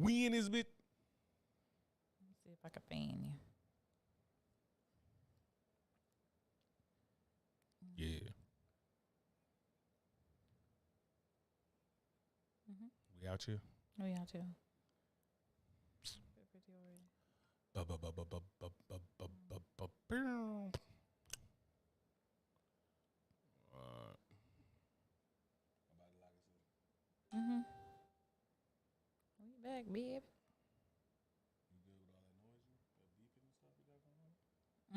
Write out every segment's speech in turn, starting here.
We in this bit. Let's see if I can fan you. Yeah. We out here. Oh, yeah, too. Mm-hmm. We back, babe.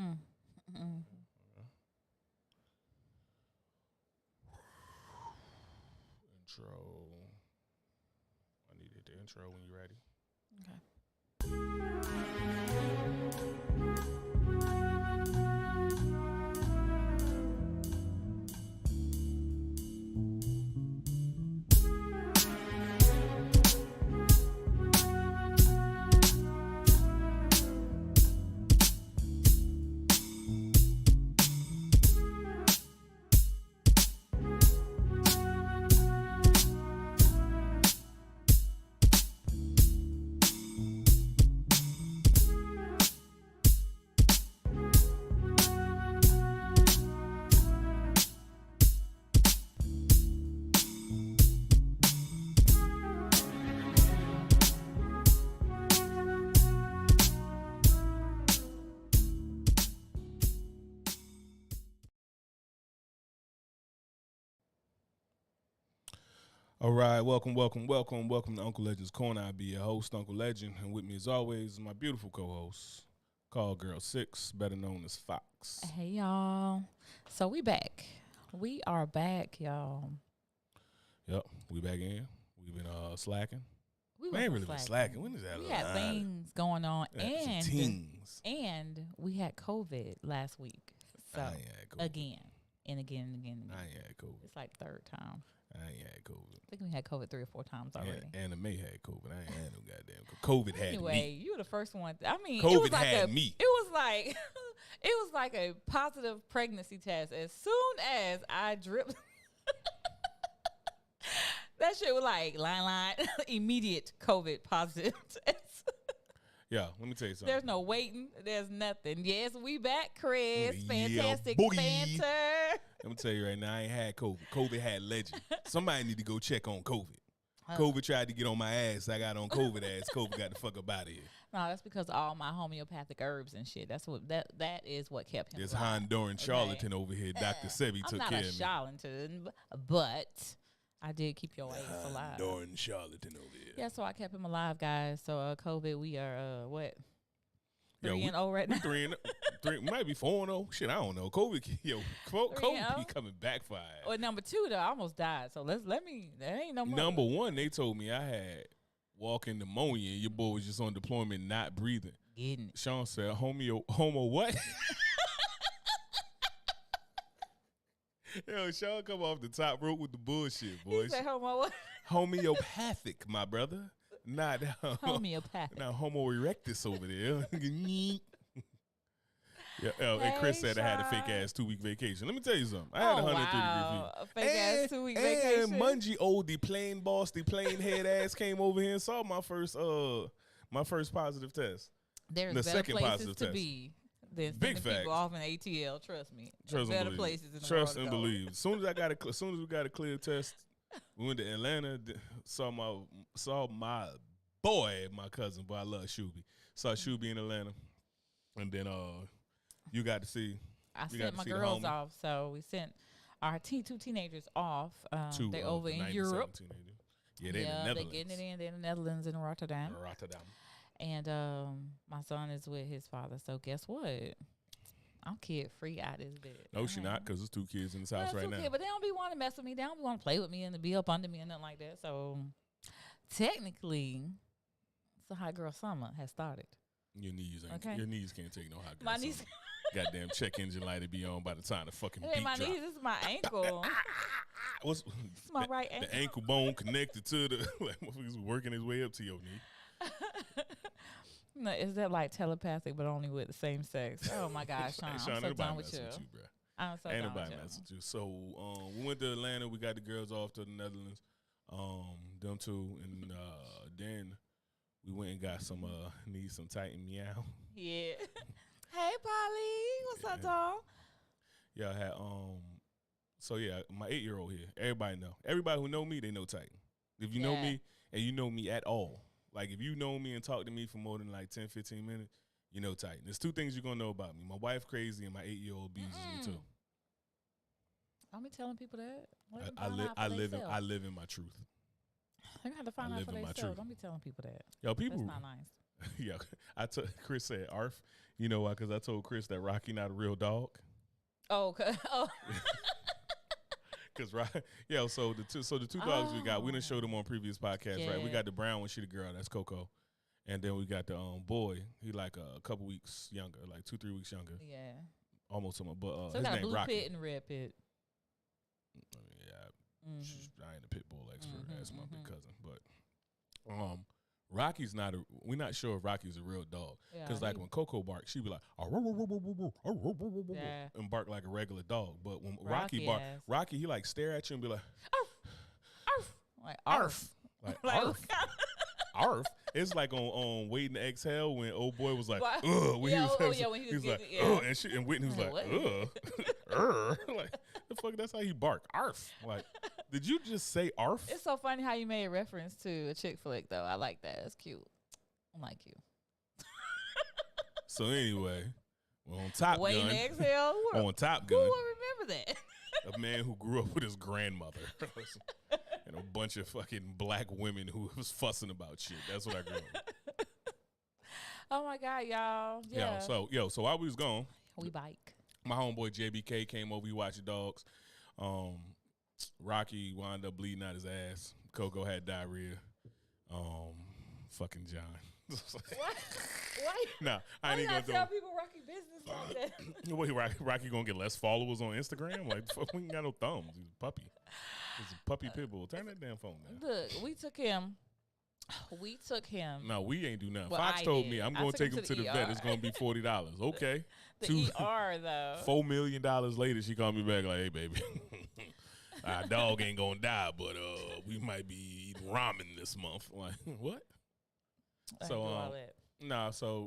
Mm. Mm. Intro. I needed the intro when you're ready. Okay. All right, welcome to Uncle Legend's Corner. I'll be your host, Uncle Legend, and with me as always is my beautiful co-host, Call Girl 6, better known as Fox. Hey, y'all. So we back. We are back, y'all. Yep, we back in. We've been slacking. We We ain't wasn't really been slacking. When is that? We had things going on, some teens. and we had COVID last week. So I ain't had COVID. again and again and again. And again. I ain't had COVID. It's like third time. I ain't had COVID. I think we had COVID 3 or 4 times already. Anime had COVID. I ain't had no goddamn COVID. Had Anyway, me. you were the first one. I mean, COVID it was like had me. It was like it was like a positive pregnancy test. As soon as I dripped, that shit was like line immediate COVID positive test. Yeah, let me tell you something. There's no waiting. There's nothing. Yes, we back, Chris. Yeah, Fantastic boy. banter. Let me tell you right now, I ain't had COVID. COVID had Legend. Somebody need to go check on COVID. COVID tried to get on my ass. I got on COVID ass. COVID got the fuck up out of here. No, that's because of all my homeopathic herbs and shit. That's what that is what kept him. This alive. Honduran charlatan over here, Dr. Sebi, I'm took not care a of me. charlatan, but I did keep your ass alive. Honduran charlatan over here. Yeah, so I kept him alive, guys. So COVID, we are what? Yo, 3-0 right now. 3 might be 4-0. Shit, I don't know. COVID be coming backfire. Or number 2 though, I almost died. So let me. There ain't no more. Number 1, they told me I had walking pneumonia. And your boy was just on deployment, not breathing. Getting it. Sean said, homo what? Yo, Sean come off the top rope with the bullshit, boys. He said homo what? Homeopathic, my brother. Not Homeopathic. Not Homo erectus over there. Yeah, and Hey, Chris said I had a fake Sean. ass 2-week vacation. Let me tell you something. I had a 103 wow. degree A fake ass 2-week vacation. And Mungie, the plain boss, the plain head ass came over here and saw my first positive test. There's the better second places positive to test. be than Big sending people facts. off in ATL. Trust me. Trust There's and better believe. places in the Trust world and to go. believe. As soon as we got a clear test, we went to Atlanta. Saw my boy, my cousin, but I love Shuby. Saw Shuby in Atlanta, and then you got to see. I You got sent to my see the girls homie. off, so we sent our 2 teenagers off. They over in 97 Europe. teenagers. Yeah, they in the They're Netherlands. getting it in. They're in the Netherlands in Rotterdam. Rotterdam. And my son is with his father. So guess what? I'm kid free out this bed. No, she not, because there's 2 kids in this house right now. But they don't be wanting to mess with me. They don't be wanting to play with me and to be up under me and nothing like that. So technically, it's a hot girl summer has started. Your knees Okay. Your knees can't take no hot girl My summer. knees. Goddamn check engine light to be on by the time the fucking It beat ain't my drop. knees. This is my ankle. What's It's my right ankle. the ankle bone connected to the like motherfucker's working his way up to your knee. No, is that like telepathic, but only with the same sex? Oh my gosh, Sean, Hey, I'm Sean, so ain't nobody done with you. messing with you, bro. I'm so Ain't done nobody with you. messing with you. So we went to Atlanta. We got the girls off to the Netherlands. Them two, and then we went and got some need some Titan meow. Yeah. Hey, Polly. What's up, dog? Yeah, I had so yeah, my 8-year-old here. Everybody who know me, they know Titan. If you know me and you know me at all, like if you know me and talk to me for more than like 10, 15 minutes, you know Titan. There's two things you're gonna know about me. My wife crazy and my 8-year-old abuses me too. Don't be telling people that. I live in my truth. They have to find out for themselves. Don't be telling people that. Yo, people. That's not nice. Yeah, Chris said Arf. You know why? Because I told Chris that Rocky not a real dog. Oh, okay. Oh. Cause so the two dogs we got, we didn't show them on previous podcasts, right? We got the brown one, she the girl, that's Coco, and then we got the boy, he like a couple weeks younger, like 2-3 weeks younger. Yeah, almost on my but so his got name blue Rocky. pit and red pit. Yeah, I ain't a pit bull expert. That's my big cousin, but Rocky's not. We're not sure if Rocky's a real dog. Because like when Coco barks, she be like, and bark like a regular dog. But when Rocky bark, Rocky he like stare at you and be like, arf, like arf, like arf, arf. It's like on Waiting to Exhale when old boy was like, ugh, when he was like, ugh, and Whitney was like, ugh, like the fuck. That's how he bark, arf. Like, did you just say arf? It's so funny how you made a reference to a chick flick though. I like that. That's cute. I like you. So anyway, we're on Top Gun. Waiting to Exhale. On Top Gun. Who will remember that? A man who grew up with his grandmother and a bunch of fucking black women who was fussing about shit. That's what I grew up with. Oh my God, y'all. Yeah. So while we was gone, we bike. My homeboy JBK came over. We watched the dogs. Rocky wound up bleeding out his ass. Coco had diarrhea. Fucking John. What? Nah, I ain't gonna tell people Rocky business like that. Wait, Rocky gonna get less followers on Instagram? Like, fuck, we ain't got no thumbs. He's a puppy. He's a puppy pit bull. Turn that damn phone down. Look, we took him. No, we ain't do nothing. Well, Fox told me I'm gonna take him to the vet. It's gonna be $40. Okay. The ER though. $4 million later, she called me back like, "Hey, baby, our dog ain't gonna die, but we might be eating ramen this month." Like, what? So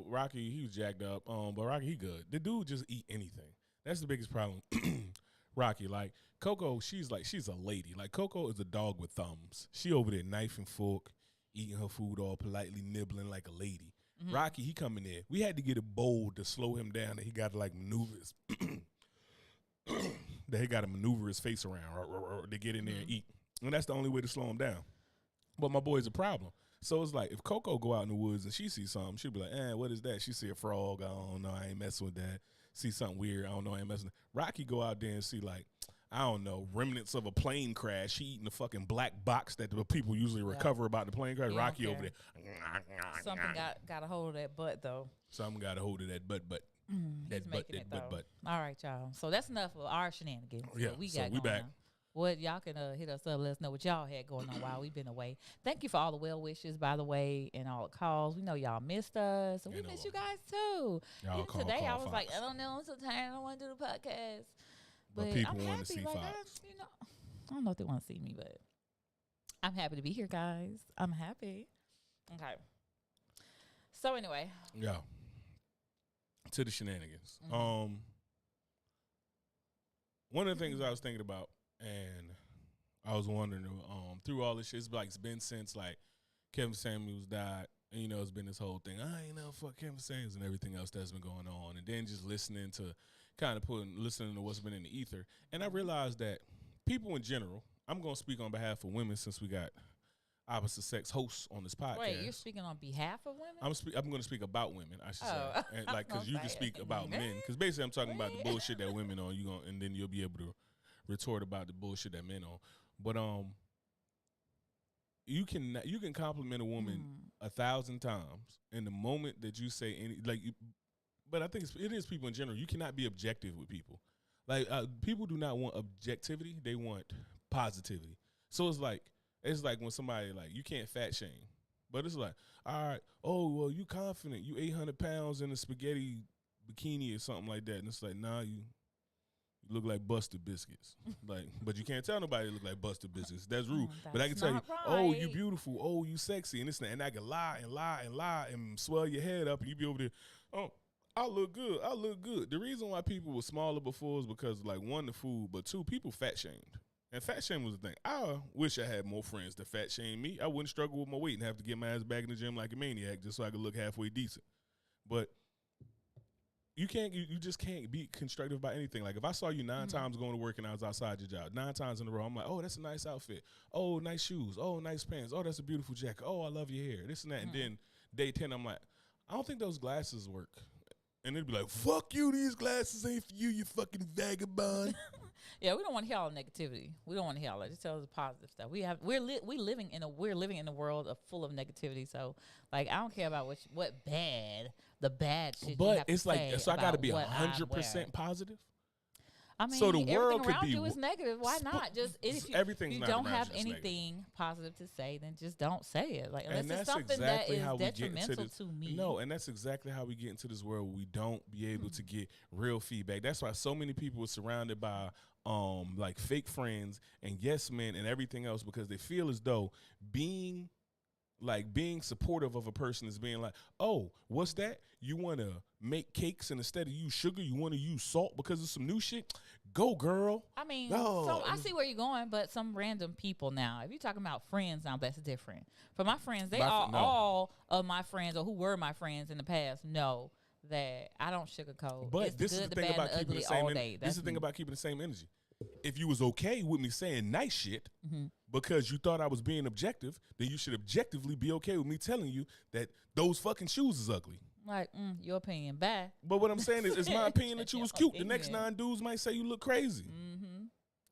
Rocky, he was jacked up. But Rocky, he good. The dude just eat anything. That's the biggest problem. Rocky, like Coco, she's a lady. Like Coco is a dog with thumbs. She over there knife and fork, eating her food all politely, nibbling like a lady. Mm-hmm. Rocky, he coming there. We had to get a bowl to slow him down, and he got to like maneuver his that he got to maneuver his face around to get in there and eat. And that's the only way to slow him down. But my boy's a problem. So it's like if Coco go out in the woods and she sees something, she'll be like, what is that? She see a frog. I don't know. I ain't messing with that. See something weird. I don't know. I ain't messing. Rocky go out there and see like, I don't know, remnants of a plane crash. She eating the fucking black box that the people usually recover about the plane crash. Yeah, Rocky over there. Something got a hold of that butt though. Something got a hold of that butt. That butt. All right, y'all. So that's enough of our shenanigans. Yeah, we back. What y'all can hit us up, let us know what y'all had going on while we've been away. Thank you for all the well wishes, by the way, and all the calls. We know y'all missed us, and we miss you guys too. Y'all today, I was Fox. like, I don't know, I'm so tired. I don't want to do the podcast. But people I'm want to happy. see Fox. I don't know if they want to see me, but I'm happy to be here, guys. I'm happy. Okay. So anyway. Yeah. To the shenanigans. One of the things I was thinking about, and I was wondering, through all this shit, it's been since like Kevin Samuels died, and it's been this whole thing. I ain't know fuck Kevin Samuels and everything else that's been going on, and then just listening to what's been in the ether, and I realized that people in general. I'm gonna speak on behalf of women since we got opposite sex hosts on this podcast. Wait, you're speaking on behalf of women? I'm going to speak about women, I should say, and like because you can speak about men. Because basically, I'm talking about the bullshit that women on. And then you'll be able to retort about the bullshit that men on. But you can compliment a woman 1,000 times, and the moment that you say but I think it is people in general. You cannot be objective with people. Like people do not want objectivity; they want positivity. So it's like when somebody like you can't fat shame, but it's like, all right, oh well, you confident, you 800 pounds in a spaghetti bikini or something like that, and it's like, nah, You look like Buster Biscuits. Like, but you can't tell nobody you look like Buster Biscuits. That's rude. That's but I can tell you, not oh, you right. beautiful. Oh, you sexy. And this and that. And I can lie and lie and lie and swell your head up. And you be over there, oh, I look good. I look good. The reason why people were smaller before is because, like, one, the food, but two, people fat shamed. And fat shame was the thing. I wish I had more friends that fat shame me. I wouldn't struggle with my weight and have to get my ass back in the gym like a maniac just so I could look halfway decent. But you just can't be constructive about anything. Like, if I saw you 9 times going to work and I was outside your job, 9 times in a row, I'm like, oh, that's a nice outfit. Oh, nice shoes. Oh, nice pants. Oh, that's a beautiful jacket. Oh, I love your hair. This and that. And then day 10, I'm like, I don't think those glasses work. And they'd be like, fuck you, these glasses ain't for you, you fucking vagabond. Yeah, we don't want to hear all the negativity. We don't want to hear all that. Just tell us the positive stuff. We're living in a world full of negativity. So, like, I don't care about the bad shit. But you have it's to like, say so I got to about be what I'm 100% wearing. positive. I mean, So the world everything could around be you is negative. Why not? Just if everything's you not don't around have you is negative. anything positive to say, then just don't say it. Like, unless And it's that's something exactly that how is we get into detrimental this. to me. No, and that's exactly how we get into this world where we don't be able to get real feedback. That's why so many people are surrounded by like fake friends and yes men and everything else, because they feel as though being supportive of a person is being like, oh, what's that? You want to make cakes and instead of use sugar, you want to use salt because of some new shit? Go, girl. I mean, No. so I see where you're going, but some random people now, if you're talking about friends now, that's different. For my friends, all of my friends, or who were my friends in the past, know that I don't sugarcoat. But it's this the is good, the the thing bad, about and the keeping ugly the same all energy. day. This is the thing about keeping the same energy. If you was okay with me saying nice shit because you thought I was being objective, then you should objectively be okay with me telling you that those fucking shoes is ugly. Like, your opinion, bad. But what I'm saying is, it's my opinion that you was cute. The next Opinion. 9 dudes might say you look crazy.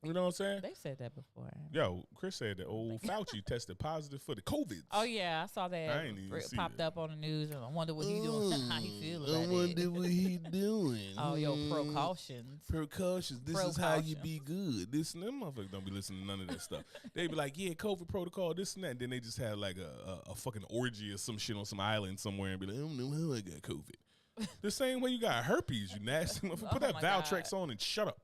You know what I'm saying? They've said that before. Yo, Chris said that old Fauci tested positive for the COVID. Oh yeah, I saw that. I ain't even see popped that. up on the news, and I wonder what he doing. How he feel about I wonder it. what he doing. Oh, yo, precautions. Precautions. This is how you be good. This and them motherfuckers don't be listening to none of that stuff. They be like, yeah, COVID protocol, this and that. And then they just had like a fucking orgy or some shit on some island somewhere and be like, I don't know how I got COVID. The same way you got herpes, you nasty motherfucker. Put that my Valtrex on and shut up.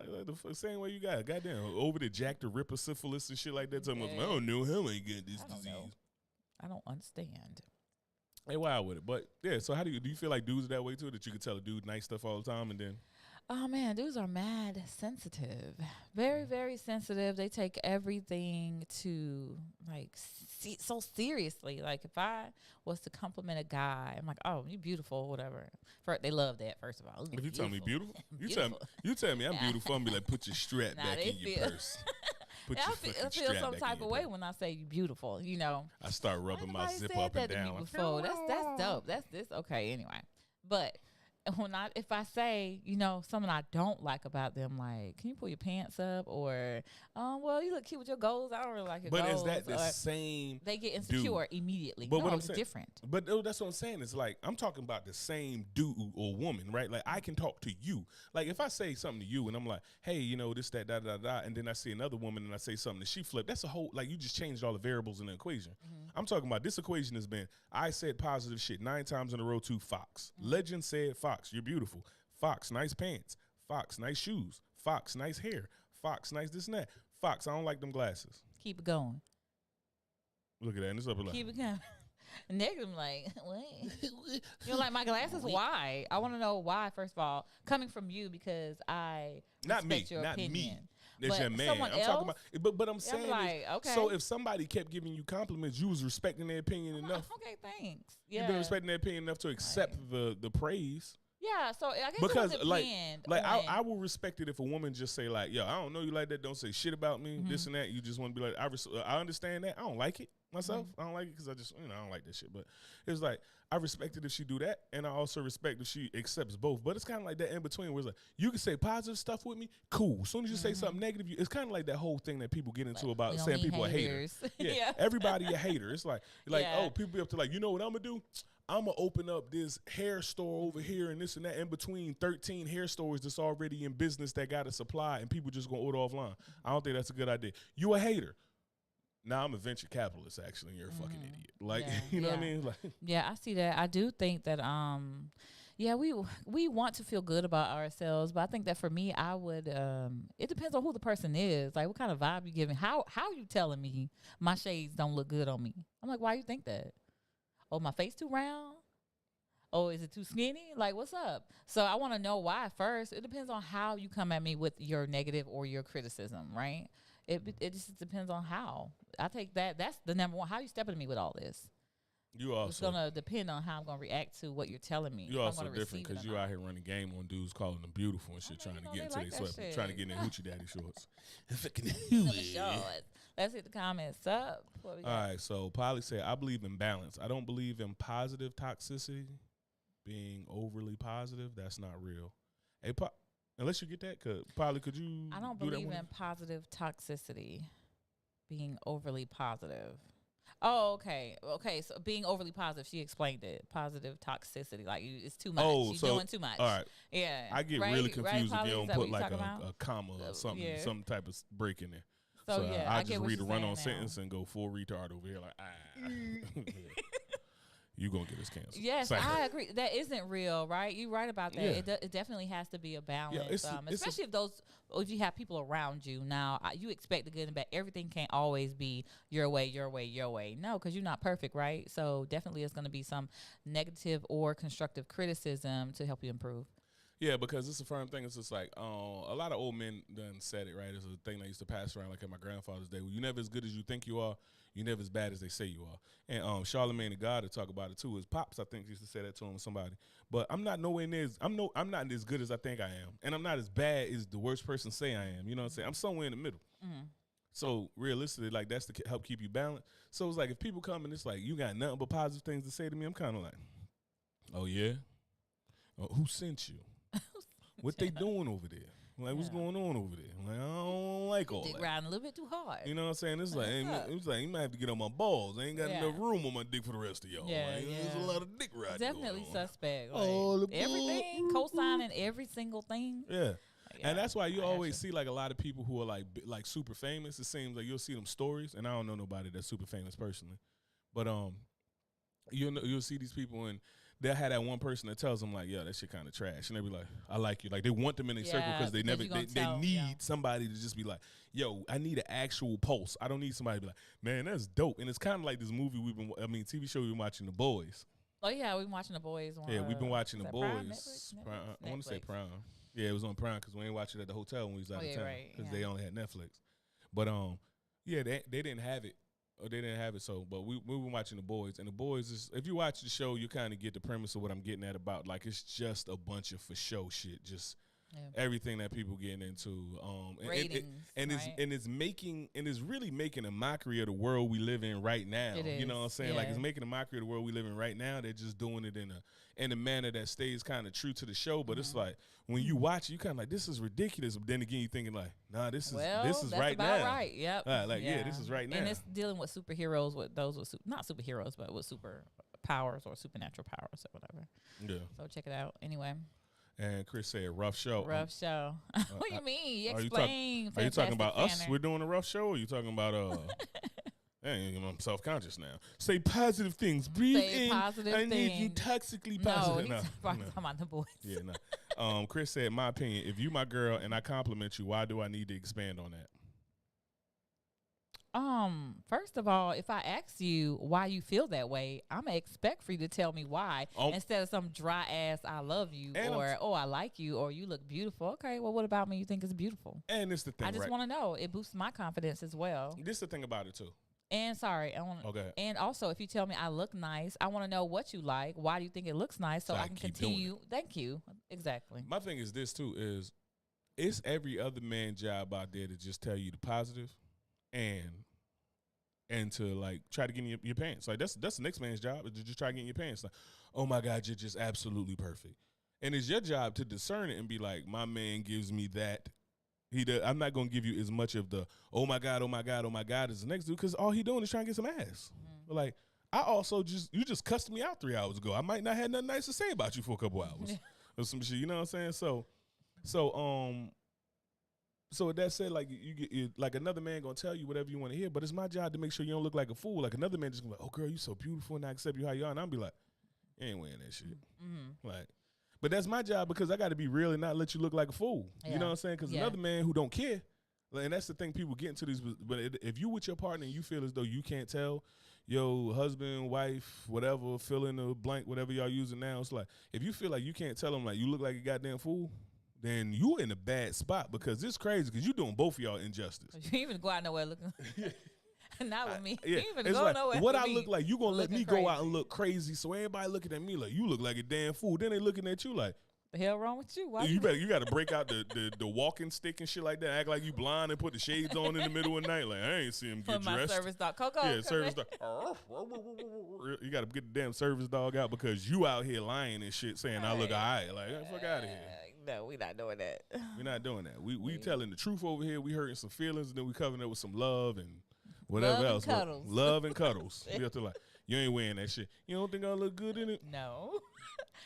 Like the same way you got it. Goddamn, over the Jack the Ripper syphilis and shit like that. Talking about, I don't know how I get this disease. I don't understand. They wild with it. But yeah, so how do you feel like dudes are that way too? That you could tell a dude nice stuff all the time and then Oh man, dudes are mad sensitive. Very, very sensitive. They take everything to like so seriously. Like if I was to compliment a guy, I'm like, "Oh, you beautiful," whatever. They love that. First of all, if you tell me beautiful, Beautiful. you tell me I'm beautiful, I'm be like, put your strap Nah, back they in your feel- purse. Put I your feel, fucking I feel strap some back type in of your way purse. when I say you beautiful. You know, I start rubbing my Nobody zip said up and that to me down. Like, before. That's dope. That's this okay anyway. But if I say, something I don't like about them, like, can you pull your pants up, or well, you look cute with your goals. I don't really like your But goals. is that the or same? they get insecure immediately. But no, what I'm it's saying, different. But that's what I'm saying. It's like I'm talking about the same dude or woman, right? Like I can talk to you. Like if I say something to you and I'm like, hey, this, that, da, da, da, and then I see another woman and I say something and she flipped. That's a whole, like you just changed all the variables in the equation. I'm talking about this equation has been, I said positive shit 9 times in a row to Fox. Legend said, Fox, you're beautiful. Fox, nice pants. Fox, nice shoes. Fox, nice hair. Fox, nice this and that. Fox, I don't like them glasses. Keep it going. Look at that. And it's up a lot. Keep it going. Next, I'm like, what? You don't like my glasses? Why? I want to know why, first of all, coming from you, because I Not me. respect your Not opinion. me. That's But your man. someone I'm else? talking about, but I'm saying, like, okay. so if somebody kept giving you compliments, you was respecting their opinion I'm enough. like, okay, thanks. You've Yeah. been respecting their opinion enough to accept the praise. Yeah, so I guess Because it would like depend I on- will respect it if a woman just say like, yo, I don't know you like that. Don't say shit about me. This and that. You just want to be like, I understand that. I don't like it myself. I don't like it because I just I don't like this shit. But it's like I respect it if she do that, and I also respect if she accepts both. But it's kind of like that in between where it's like you can say positive stuff with me, cool. As soon as you say something negative, it's kind of like that whole thing that people get into we about don't saying need people are haters. haters. Yeah, Yeah. everybody a hater. It's like Yeah. oh, people be up to like, you know what I'm gonna do? I'm gonna open up this hair store over here and this and that in between 13 hair stores that's already in business that got a supply and people just gonna order offline. I don't think that's a good idea. You a hater. Now I'm a venture capitalist actually, and you're a fucking idiot. Like, Yeah, you know what I yeah. mean? Like, Yeah, I see that. I do think that Yeah, we want to feel good about ourselves, but I think that for me, I would. It depends on who the person is. Like, what kind of vibe you giving? How you telling me my shades don't look good on me? I'm like, why you think that? Oh, my face too round. Oh, is it too skinny? Like, what's up? So I want to know why first. It depends on how you come at me with your negative or your criticism, right? It just depends on how. I take that. That's the number one. How you stepping to me with all this? You also, it's gonna depend on how I'm gonna react to what you're telling me. You also different because you out here running game on dudes calling them beautiful and shit, trying to get into their sweat, trying to get in their hoochie daddy shorts. Let's hit the comments up. All right, so Polly said, "I believe in balance. I don't believe in positive toxicity. Being overly positive, that's not real. Hey, unless you get that, Polly, could you? I don't believe in positive toxicity. Being overly positive." Oh, okay. Okay, so being overly positive, she explained it. Positive toxicity, like it's too much. Oh, you're doing too much. All right. Yeah. I get really confused if you don't put like a comma or something, some type of break in there. So yeah, I just read a run-on sentence and go full retard over here like, you gonna get us canceled. Yes, I agree. That isn't real, right? You're right about that. Yeah. It definitely has to be a balance, Yeah, especially if you have people around you. Now, you expect the good and bad. Everything can't always be your way, your way, your way. No, because you're not perfect, right? So definitely it's going to be some negative or constructive criticism to help you improve. Yeah, because it's a firm thing. It's just like a lot of old men done said it, right? It's a thing they used to pass around like at my grandfather's day. Well, you're never as good as you think you are. You're never as bad as they say you are. And Charlemagne the God to talk about it too. His pops, I think, used to say that to him, somebody. But I'm not nowhere near. I'm not as good as I think I am, and I'm not as bad as the worst person say I am. You know what I'm saying? I'm somewhere in the middle. Mm-hmm. So realistically, like that's to help keep you balanced. So it's like if people come and it's like you got nothing but positive things to say to me, I'm kind of like, oh yeah, who sent you? What they doing over there? Like, what's going on over there? Like, I don't like all that. Dick riding a little bit too hard. You know what I'm saying? It's like, you might have to get on my balls. I ain't got enough room on my dick for the rest of y'all. There's a lot of dick riding. Definitely suspect. Like, everything, co-signing every single thing. Yeah. And that's why you always see like a lot of people who are like super famous. It seems like you'll see them stories, and I don't know nobody that's super famous personally, but you'll see these people and they'll have that one person that tells them like, "Yeah, that shit kind of trash," and they be like, "I like you." Like they want them in their circle because they need somebody to just be like, "Yo, I need an actual pulse. I don't need somebody to be like, man, that's dope." And it's kind of like this movie TV show we've been watching, The Boys. Oh yeah, we've been watching The Boys. We've been watching The Boys. Prime? I want to say Prime. Yeah, it was on Prime because we ain't watching it at the hotel when we was out of town because they only had Netflix. But they didn't have it. Or they didn't have it, but we were watching The Boys, and The Boys is, if you watch the show, you kind of get the premise of what I'm getting at about, like, it's just a bunch of for show shit, just everything that people getting into, it's really making a mockery of the world we live in right now. You know what I'm saying? Like, it's making a mockery of the world we live in right now. They're just doing it in a manner that stays kind of true to the show, but it's like when you watch it, you kind of like, this is ridiculous, but then again you thinking like, nah, this is right now. Right. Yep. This is right now. And it's dealing with superheroes, with those with not superheroes, but with super powers or supernatural powers or whatever. Yeah. So check it out. Anyway. And Chris said, rough show. Rough show. What do you mean? Explain. Are you talking about us? We're doing a rough show? Or are you talking about I'm self-conscious now. Say positive things. Breathe in. I need you toxically positive. No, talking about The Boys. Yeah, no. Chris said, in my opinion, if you my girl and I compliment you, why do I need to expand on that? First of all, if I ask you why you feel that way, I'm gonna expect for you to tell me why instead of some dry ass "I love you" or "I like you" or "you look beautiful." Okay, well, what about me you think is beautiful? And it's the thing. I just want to know. It boosts my confidence as well. This is the thing about it too. And and also, if you tell me I look nice, I want to know what you like. Why do you think it looks nice? So I can continue. Thank you. Exactly. My thing is this too: is it's every other man's job out there to just tell you the positive, and to like try to get in your pants. Like that's the next man's job is to just try to get in your pants. Like, oh my God, you're just absolutely perfect. And it's your job to discern it and be like, my man gives me that. I'm not gonna give you as much of the oh my God as the next dude because all he doing is trying to get some ass. Mm-hmm. But like I also you just cussed me out 3 hours ago. I might not have nothing nice to say about you for a couple hours or some shit. You know what I'm saying? So with that said, like you get like another man gonna tell you whatever you want to hear, but it's my job to make sure you don't look like a fool. Like another man just gonna be like, oh girl, you so beautiful and I accept you how you are, and I'll be like, you ain't wearing that shit. Mm-hmm. Like, But that's my job because I got to be real and not let you look like a fool. Yeah. You know what I'm saying? Because another man who don't care, and that's the thing people get into these. But if you with your partner and you feel as though you can't tell your husband, wife, whatever, fill in the blank, whatever y'all using now, it's like if you feel like you can't tell them like you look like a goddamn fool, then you in a bad spot because it's crazy because you doing both of y'all injustice. You even go out nowhere looking. Not with me. Yeah. You even It's go like, nowhere. what with I me. look like, you gonna let me Looking go out crazy. and look crazy, so everybody looking at me like you look like a damn fool. Then they looking at you like The hell wrong with you? Why you got to break out the walking stick and shit like that. Act like you blind and put the shades on in the middle of the night. Like I ain't see him get put my dressed. service dog Coco? Yeah, service dog. You got to get the damn service dog out because you out here lying and shit, saying I look alright. Like fuck out of here. No, we not doing that. We're not doing that. We telling the truth over here. We hurting some feelings, and then we covering it with some love and whatever Love and else. cuddles. Love and cuddles. We have to like, you ain't wearing that shit. You don't think I look good in it? No.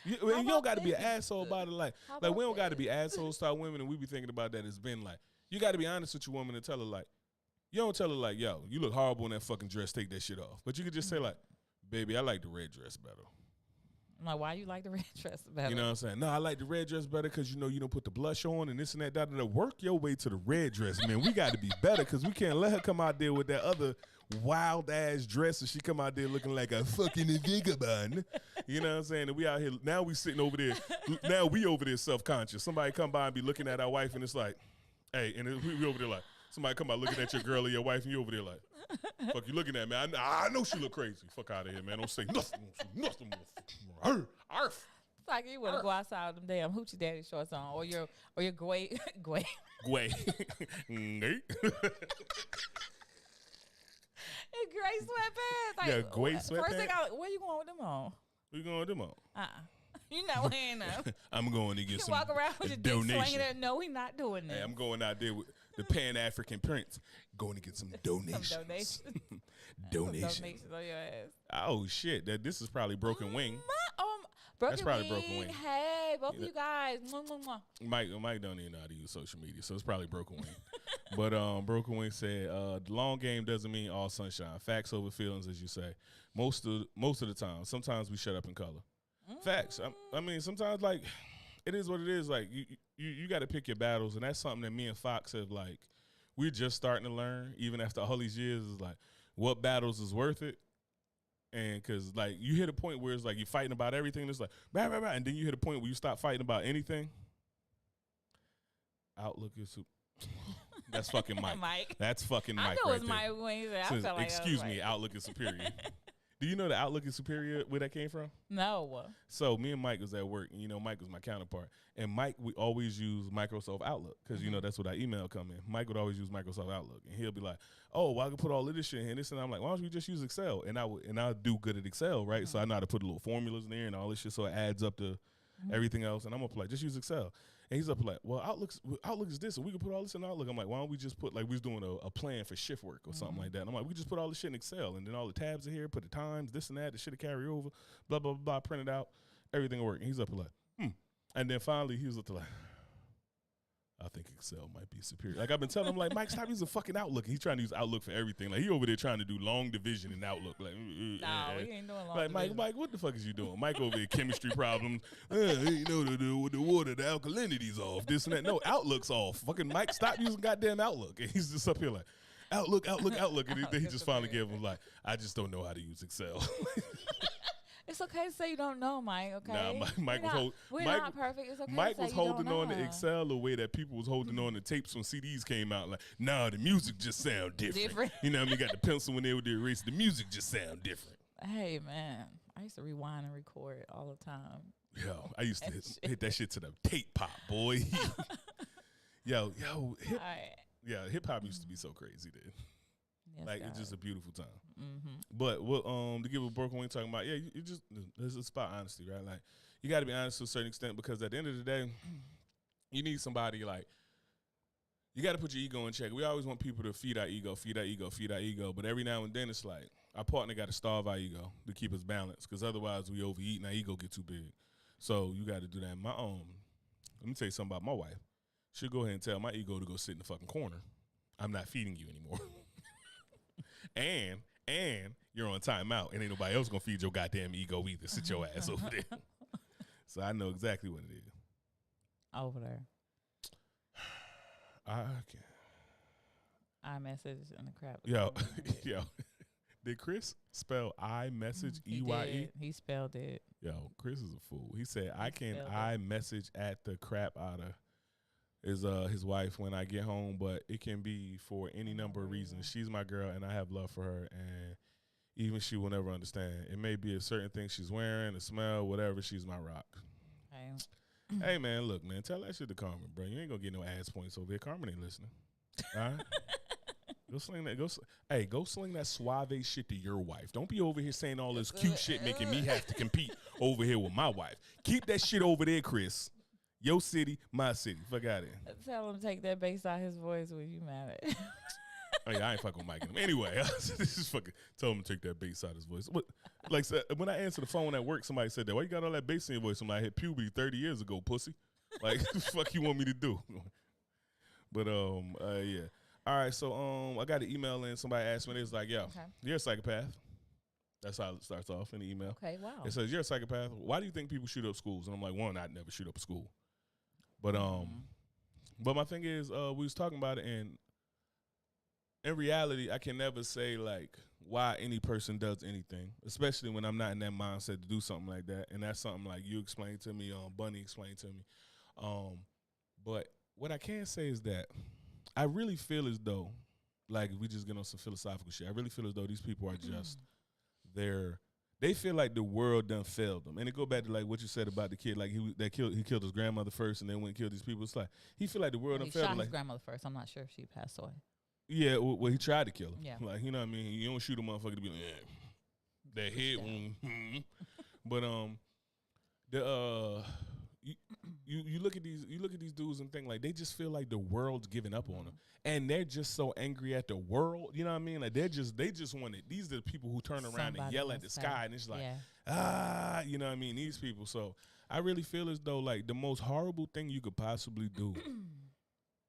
You How don't about got to be an this? asshole about it. Like How we about don't got to this? be assholes to our women, and we be thinking about that. It's been like, you got to be honest with your woman and tell her like, you don't tell her like, yo, you look horrible in that fucking dress. Take that shit off. But you could just say like, baby, I like the red dress better. I'm like, why you like the red dress better? You know what I'm saying? No, I like the red dress better because you know you don't put the blush on and this and that. Work your way to the red dress, man. We got to be better because we can't let her come out there with that other wild ass dress and she come out there looking like a fucking vagabond. You know what I'm saying? And we out here now. We sitting over there. Now we over there self conscious. Somebody come by and be looking at our wife and it's like, hey, and we over there like somebody come by looking at your girl or your wife and you over there like, fuck you looking at me? I know she look crazy. Fuck out of here, man. Don't say nothing. Don't say nothing. Arf. It's like you want to go outside with them damn hoochie daddy shorts on, or your gway. Gway. And gray sweatpants. Like, Yeah, gray First thing sweatpants. where you going with them on? We going with them on. You not wearing them. I'm going to get You some walk around with your dick donation. swinging there. No, we not doing that. Hey, I'm going out there with the Pan African Prince, going to get some donations. Some donations. Donations. Some donations on your ass. Oh shit! This is probably Broken Wing. Broken That's probably Wing. Broken Wing. Hey, both You of know- you guys. Mwah, mwah, mwah. Mike don't even know how to use social media, so it's probably Broken Wing. But Broken Wing said the long game doesn't mean all sunshine. Facts over feelings, as you say. Most of the time. Sometimes we shut up in color. Facts. I mean, sometimes like it is what it is. Like you got to pick your battles, and that's something that me and Fox have like. We're just starting to learn, even after all these years. Is like what battles is worth it. And because, like, you hit a point where it's like you're fighting about everything. And it's like, bah, bah, bah, and then you hit a point where you stop fighting about anything. Outlook is that's fucking Mike. Mike. That's fucking I Mike know right it's there. Mike when he said, I Says, felt like excuse me, Mike. Outlook is superior. Do you know the Outlook is superior? Where that came from? No. So me and Mike was at work, and you know Mike was my counterpart. And Mike, we always use Microsoft Outlook because you know that's what our email come in. Mike would always use Microsoft Outlook, and he'll be like, "Oh, well, I can put all of this shit in here, and this." And I'm like, "Why don't you just use Excel?" And I do good at Excel, right? So I know how to put little formulas in there and all this shit, so it adds up to everything else. And I'm up like, just use Excel. And he's up like, well, Outlook is this, and we can put all this in Outlook. I'm like, why don't we just put, like, we was doing a plan for shift work or something like that. And I'm like, we just put all this shit in Excel, and then all the tabs are here, put the times, this and that, the shit to carry over, blah, blah, blah, print it out, everything will work. And he's up like, And then finally he was up to like, I think Excel might be superior. Like I've been telling him, like, Mike, stop using fucking Outlook. And he's trying to use Outlook for everything. Like he over there trying to do long division in Outlook. Like, No, we ain't doing long like division. Mike, what the fuck is you doing? Mike over there, chemistry problems. You know, the water, the alkalinity's off. This and that. No, Outlook's off. Fucking Mike, stop using goddamn Outlook. And he's just up here like, Outlook. And then he just finally gave him like, I just don't know how to use Excel. It's okay to say you don't know, Mike. Okay. Nah, Mike was We're Mike- not perfect. It's okay. Mike to say was you don't holding on to know. Excel the way that people was holding on to tapes when CDs came out. Like, nah, the music just sound different. You know what I mean? Got the pencil when they were the erase. The music just sound different. Hey man, I used to rewind and record all the time. Yo, I used to hit that shit to the tape pop, boy. Yo, hip hop used to be so crazy then. Yes, Like God. it's just a beautiful time. Mm-hmm. But what to give a Broken Wing talking about, you just it's about honesty, right? Like you got to be honest to a certain extent because at the end of the day, you need somebody like you got to put your ego in check. We always want people to feed our ego, but every now and then it's like our partner got to starve our ego to keep us balanced because otherwise we overeat and our ego get too big. So you got to do that. Let me tell you something about my wife. She'll go ahead and tell my ego to go sit in the fucking corner. I'm not feeding you anymore. And you're on timeout, and ain't nobody else gonna feed your goddamn ego either. Sit your ass over there. So I know exactly what it is. Over there. I can't. iMessage and the crap. Yo. Did Chris spell iMessage EYE? He spelled it. Yo, Chris is a fool. He said I can iMessage at the crap out of his wife when I get home, but it can be for any number of reasons. She's my girl, and I have love for her, and even she will never understand. It may be a certain thing she's wearing, a smell, whatever. She's my rock. Okay. Hey, man, look, man, tell that shit to Carmen, bro. You ain't gonna get no ass points over here. Carmen ain't listening. All right? Go sling that. Go sling that suave shit to your wife. Don't be over here saying all this cute shit, making me have to compete over here with my wife. Keep that shit over there, Chris. Your city, my city. Fuck out of here. Tell him to take that bass out his voice when you mad at. Oh yeah, I ain't fucking with Mike. Anyway, this is fucking. Tell him to take that bass out his voice. What? Like when I answered the phone at work, somebody said that. Why you got all that bass in your voice? Somebody hit puberty 30 years ago, pussy. Like, what the fuck you want me to do? But yeah. All right, so I got an email in. Somebody asked me, it's like, yo, you're a psychopath. That's how it starts off in the email. Okay, wow. It says, you're a psychopath. Why do you think people shoot up schools? And I'm like, one, I'd never shoot up a school. But but my thing is, we was talking about it, and in reality, I can never say, like, why any person does anything, especially when I'm not in that mindset to do something like that. And that's something like you explained to me, Bunny explained to me. But what I can say is that I really feel as though, like, if we just get on some philosophical shit, I really feel as though these people are just, they feel like the world done failed them. And it go back to, like, what you said about the kid, like, he killed his grandmother first and then went and killed these people. It's like, he feel like the world done failed him. He shot his grandmother first. I'm not sure if she passed away. Yeah, well, he tried to kill him. Yeah. Like, you know what I mean? You don't shoot a motherfucker to be like, that head wound. But, you look at these dudes and think like they just feel like the world's giving up on them, and they're just so angry at the world. You know what I mean? Like they just want it. These are the people who turn around and yell at the sky, and it's like you know what I mean? These people. So I really feel as though like the most horrible thing you could possibly do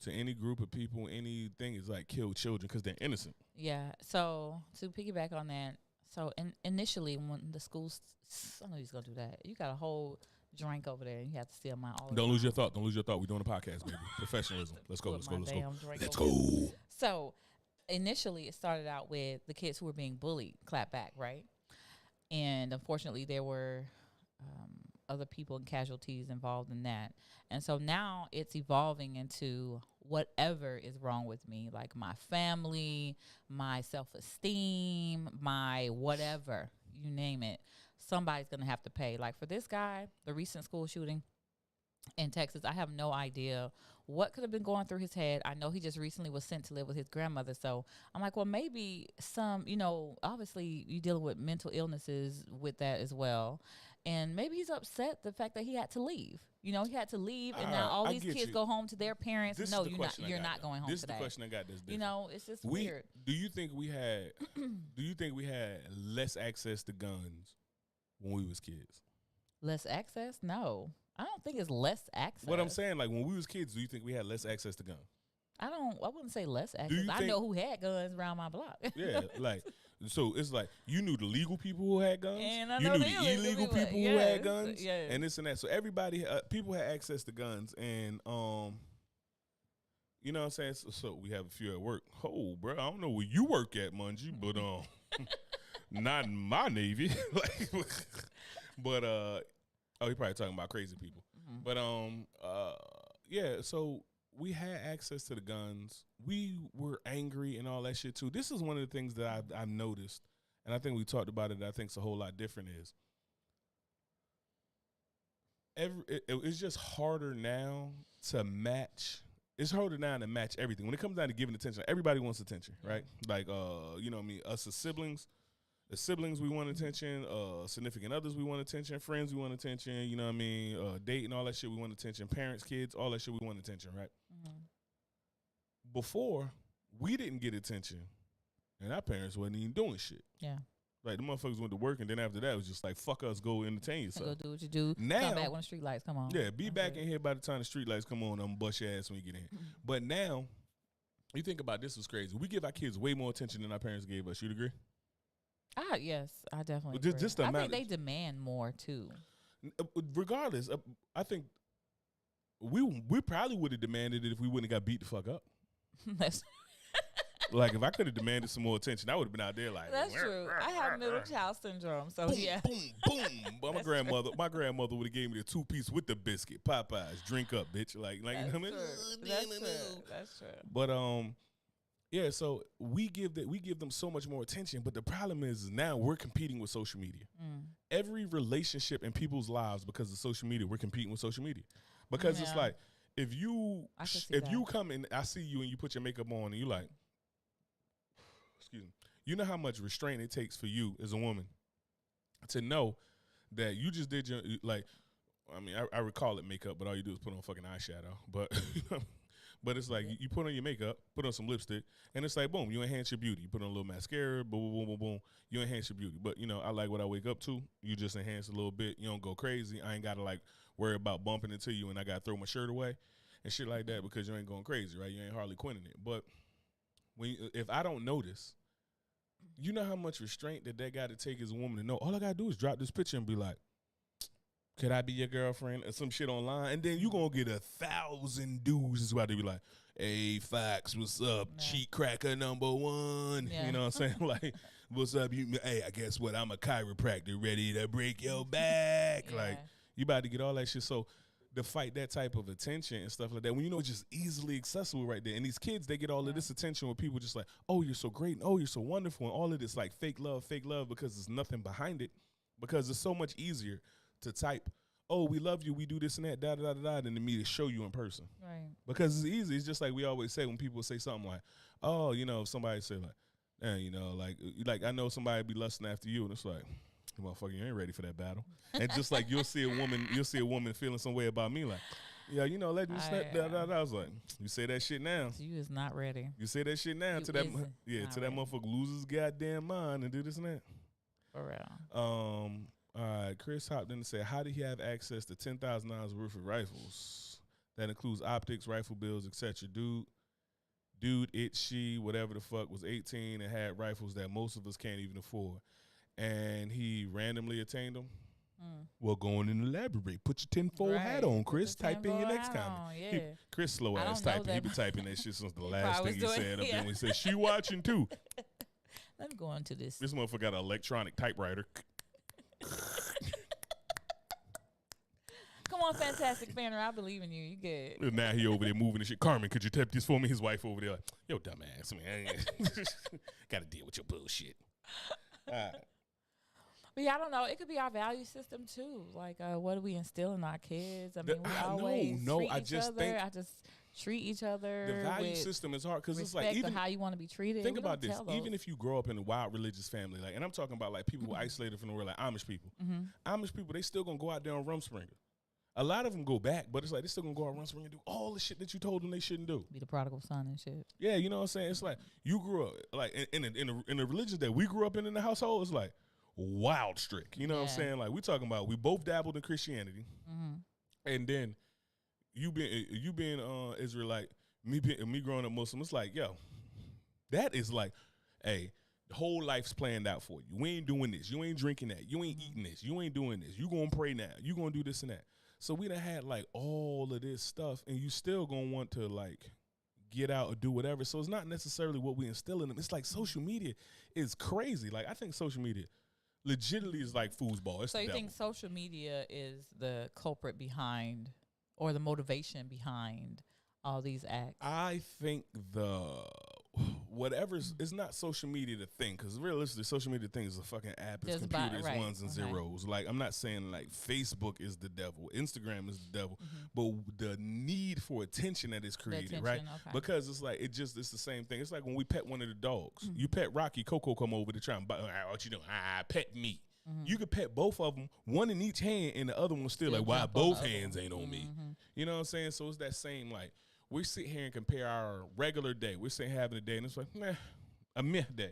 to any group of people, anything, is like kill children because they're innocent. Yeah. So to piggyback on that, so initially when the schools, I know he's gonna do that. You got a whole drink over there, and you have to steal my all. Don't lose your thought. Don't lose your thought. We're doing a podcast, baby. Professionalism. Let's go. Let's go. Let's go. So initially, it started out with the kids who were being bullied, clap back, right? And unfortunately, there were other people and casualties involved in that. And so now it's evolving into whatever is wrong with me, like my family, my self-esteem, my whatever, you name it. Somebody's going to have to pay. Like for this guy, the recent school shooting in Texas, I have no idea what could have been going through his head. I know he just recently was sent to live with his grandmother. So I'm like, well, maybe obviously you're dealing with mental illnesses with that as well. And maybe he's upset the fact that he had to leave. He had to leave, and now all these kids go home to their parents. This No, you're not going home today. This is the question I got. That's different. It's just weird. Do you think we had less access to guns when we was kids? Less access? No, I don't think it's less access. What I'm saying, like when we was kids, do you think we had less access to guns? I wouldn't say less access. I know who had guns around my block. Yeah, like so it's like you knew the legal people who had guns, and I you know knew the illegal people yes, who had guns, yes. and this and that. So everybody, people had access to guns, and you know what I'm saying. So we have a few at work. Oh, bro, I don't know where you work at, Mungie, but not in my Navy. But you're probably talking about crazy people. Mm-hmm. But yeah. So we had access to the guns. We were angry and all that shit too. This is one of the things that I've noticed, and I think we talked about it. I think it's a whole lot different. It's just harder now to match. It's harder now to match everything. When it comes down to giving attention, everybody wants attention, right? Like, you know what I mean? Us as siblings. The siblings, we want attention. Significant others, we want attention. Friends, we want attention. You know what I mean? Dating, all that shit, we want attention. Parents, kids, all that shit, we want attention, right? Mm-hmm. Before, we didn't get attention, and our parents wasn't even doing shit. Yeah. Like, the motherfuckers went to work, and then after that, it was just like, fuck us, go entertain yourself. Go do what you do. Now, come back when the street lights come on. Yeah, be back in here by the time the street lights come on. I'm going to bust your ass when you get in. Mm-hmm. But now, you think about this was crazy. We give our kids way more attention than our parents gave us. You'd agree? Yes, I definitely agree. Just the I amount think they demand more, too. regardless, I think we probably would have demanded it if we wouldn't have got beat the fuck up. That's Like if I could have demanded some more attention, I would have been out there like. that's true. I have middle child syndrome, so Boom, yeah. boom, boom. But my grandmother would have gave me the 2-piece with the biscuit. Popeyes, drink up, bitch. Like That's you know what I mean? true. That's true. That's true. But yeah. So we give them so much more attention. But the problem is now we're competing with social media. Every relationship in people's lives because of social media, we're competing with social media because it's like if you come and I see you and you put your makeup on and you like. Excuse me. You know how much restraint it takes for you as a woman to know that you just did your like. I mean, I recall it makeup, but all you do is put on fucking eyeshadow. But but it's like you put on your makeup, put on some lipstick, and it's like boom, you enhance your beauty. You put on a little mascara, boom, boom, boom, boom, boom. You enhance your beauty. But I like what I wake up to. You just enhance a little bit. You don't go crazy. I ain't gotta like worry about bumping into you, and I gotta throw my shirt away and shit like that because you ain't going crazy, right? You ain't Harley Quinning it, but. If I don't notice, you know how much restraint that got to take as a woman to know. All I got to do is drop this picture and be like, could I be your girlfriend or some shit online? And then you going to get 1,000 dudes is about to be like, hey, Fox, what's up? Yeah. Cheat cracker number 1. Yeah. You know what I'm saying? Like, what's up? Hey, I guess what? I'm a chiropractor ready to break your back. Yeah. Like, you about to get all that shit. So, to fight that type of attention and stuff like that, when it's just easily accessible right there. And these kids, they get all of this attention with people just like, oh, you're so great, and oh, you're so wonderful, and all of this like fake love, because there's nothing behind it, because it's so much easier to type, oh, we love you, we do this and that, da-da-da-da-da, than to me to show you in person. Right. Because it's easy. It's just like we always say when people say something like, oh, if somebody say like, like I know somebody be lusting after you, and it's like, motherfucker, you ain't ready for that battle. And just like you'll see a woman feeling some way about me, like, yeah, let me snap. I was like, you say that shit now. You is not ready. You say that shit now to that motherfucker loses his goddamn mind and do this and that. For real. All right, Chris hopped in and said, how did he have access to $10,000 worth of rifles? That includes optics, rifle bills, etc. Dude, she, whatever the fuck, was 18 and had rifles that most of us can't even afford. And he randomly attained them. Well, go on and elaborate. Put your tinfoil hat on, Chris. Type in your next comment. Yeah. Chris slow ass typing. He been typing that shit since the last thing he said. Up there when he said, she watching too. Let me go on to this. This motherfucker got an electronic typewriter. Come on, Fantastic Banner. I believe in you. You good. And now he over there moving and shit. Carmen, could you type this for me? His wife over there like, yo, dumbass, man. Got to deal with your bullshit. All right. But yeah, I don't know. It could be our value system too. Like, what do we instill in our kids? I mean, we always treat each other. I just treat each other. The value system is hard because it's like even how you want to be treated. Think about this. Even if you grow up in a wild religious family, like, and I'm talking about like people who are isolated from the world, like Amish people. Amish people, they still gonna go out there on Rumspringa. A lot of them go back, but it's like they still gonna go out on Rumspringa and do all the shit that you told them they shouldn't do. Be the prodigal son and shit. Yeah, you know what I'm saying. It's like you grew up like in a religion that we grew up in the household. It's like wild strict. You know what I'm saying? Like we talking about, we both dabbled in Christianity, and then you being Israelite, me growing up Muslim. It's like, yo, that is like, hey, the whole life's planned out for you. We ain't doing this. You ain't drinking that. You ain't eating this. You ain't doing this. You gonna pray now. You gonna do this and that. So we done had like all of this stuff, and you still gonna want to like get out or do whatever. So it's not necessarily what we instill in them. It's like social media is crazy. Like I think social media legitimately is like foosball. It's so you think social media is the culprit behind, or the motivation behind all these acts? I think it's not social media the thing, because realistically, social media thing is a fuking app. It's computers, ones and zeros. Like I'm not saying like Facebook is the devil, Instagram is the devil, but the need for attention that is created, right? Okay. Because it's like it's the same thing. It's like when we pet one of the dogs. You pet Rocky, Coco come over to try and buy, what you doing? Pet me. You could pet both of them, one in each hand, and the other one still like, why both hands ain't on me? You know what I'm saying? So it's that same like, we sit here and compare our regular day. We're sitting having a day, and it's like, a meh day.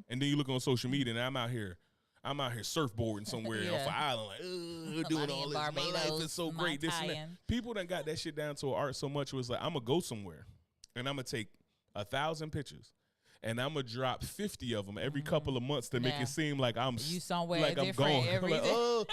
And then you look on social media, and I'm out here surfboarding somewhere off an island, like, doing all this. My life is so great. This and that. People done got that shit down to an art so much. It was like, I'm gonna go somewhere, and I'm gonna take 1,000 pictures, and I'm gonna drop 50 of them every couple of months to make it seem like I'm you somewhere like different I'm going. every like, day.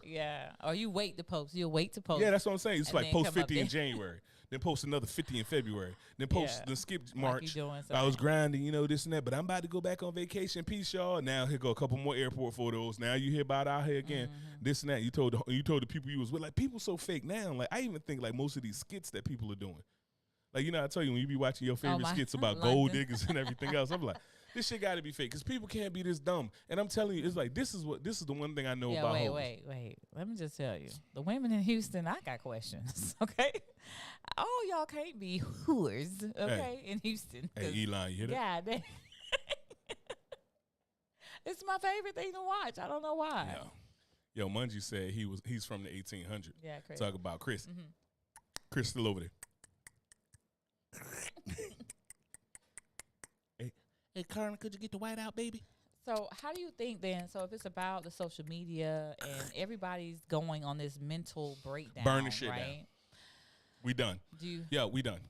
Yeah. Or you wait to post. You'll wait to post. Yeah, that's what I'm saying. It's and like then post come 50 up in January, then post another 50 in February, then post the skip you March. doing I was something. grinding, you know, this and that, but I'm about to go back on vacation. Peace, y'all. Now here go a couple more airport photos. Now you hear about out here again, this and that. You told the people you was with. Like, people so fake now. Like, I even think like most of these skits that people are doing. Like, you know, I tell you, when you be watching your favorite skits about gold diggers and everything else, I'm like, this shit got to be fake because people can't be this dumb. And I'm telling you, it's like, this is the one thing I know about hoes. Wait. Let me just tell you. The women in Houston, I got questions, okay? All y'all can't be whores, okay, in Houston. Hey, Elon, you hear that? Yeah, it's my favorite thing to watch. I don't know why. Yeah. Yo, Mungie said he's from the 1800s. Yeah, Chris. Talk about Chris. Chris still over there. Hey, Karen, could you get the white out, baby? So how do you think then? So if it's about the social media and everybody's going on this mental breakdown, burn the shit right? down. We done. Yeah, we done.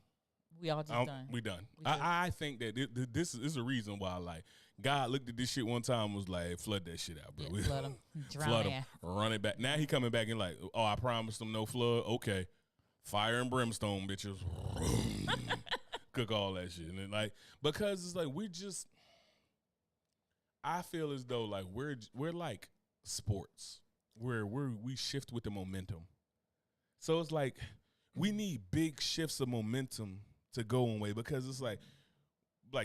We all just done. We done. I think that this is a reason why, like, God looked at this shit one time and was like, flood that shit out, bro. Yeah, flood them. Flood them. Run it back. Now he coming back and like, oh, I promised them no flood. Okay. Fire and brimstone, bitches. Cook all that shit. And then, like, because it's like I feel as though like we're like sports where we shift with the momentum. So it's like we need big shifts of momentum to go one way because it's like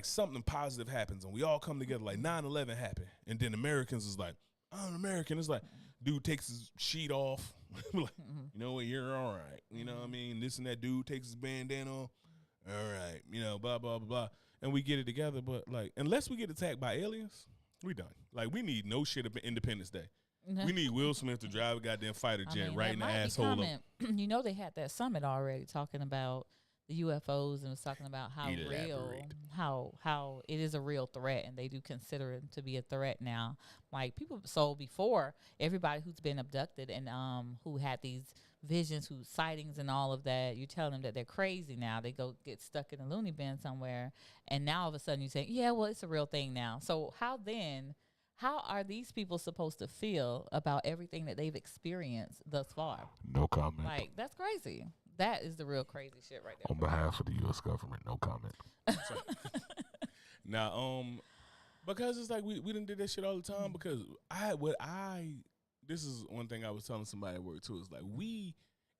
something positive happens and we all come together. Like 9/11 happened, and then Americans is like, I'm an American. It's like dude takes his sheet off. Like, you know what, you're all right. You know what I mean? This and that dude takes his bandana off. All right. You know, blah, blah, blah, blah. And we get it together. But, like, unless we get attacked by aliens, we done. Like, we need no shit of Independence Day. We need Will Smith to drive a goddamn fighter jet right in the asshole of. You know, they had that summit already talking about the UFOs and was talking about how how it is a real threat, and they do consider it to be a threat now. Like people, so before everybody who's been abducted and who had these visions, whose sightings and all of that, you tell them that they're crazy now. They go get stuck in a loony bin somewhere, and now all of a sudden you say, yeah, well, it's a real thing now. So how are these people supposed to feel about everything that they've experienced thus far? No comment. Like, that's crazy. That is the real crazy shit right there. On behalf of the U.S. government, no comment. Now, because it's like we done did that shit all the time because this is one thing I was telling somebody at work too, is like we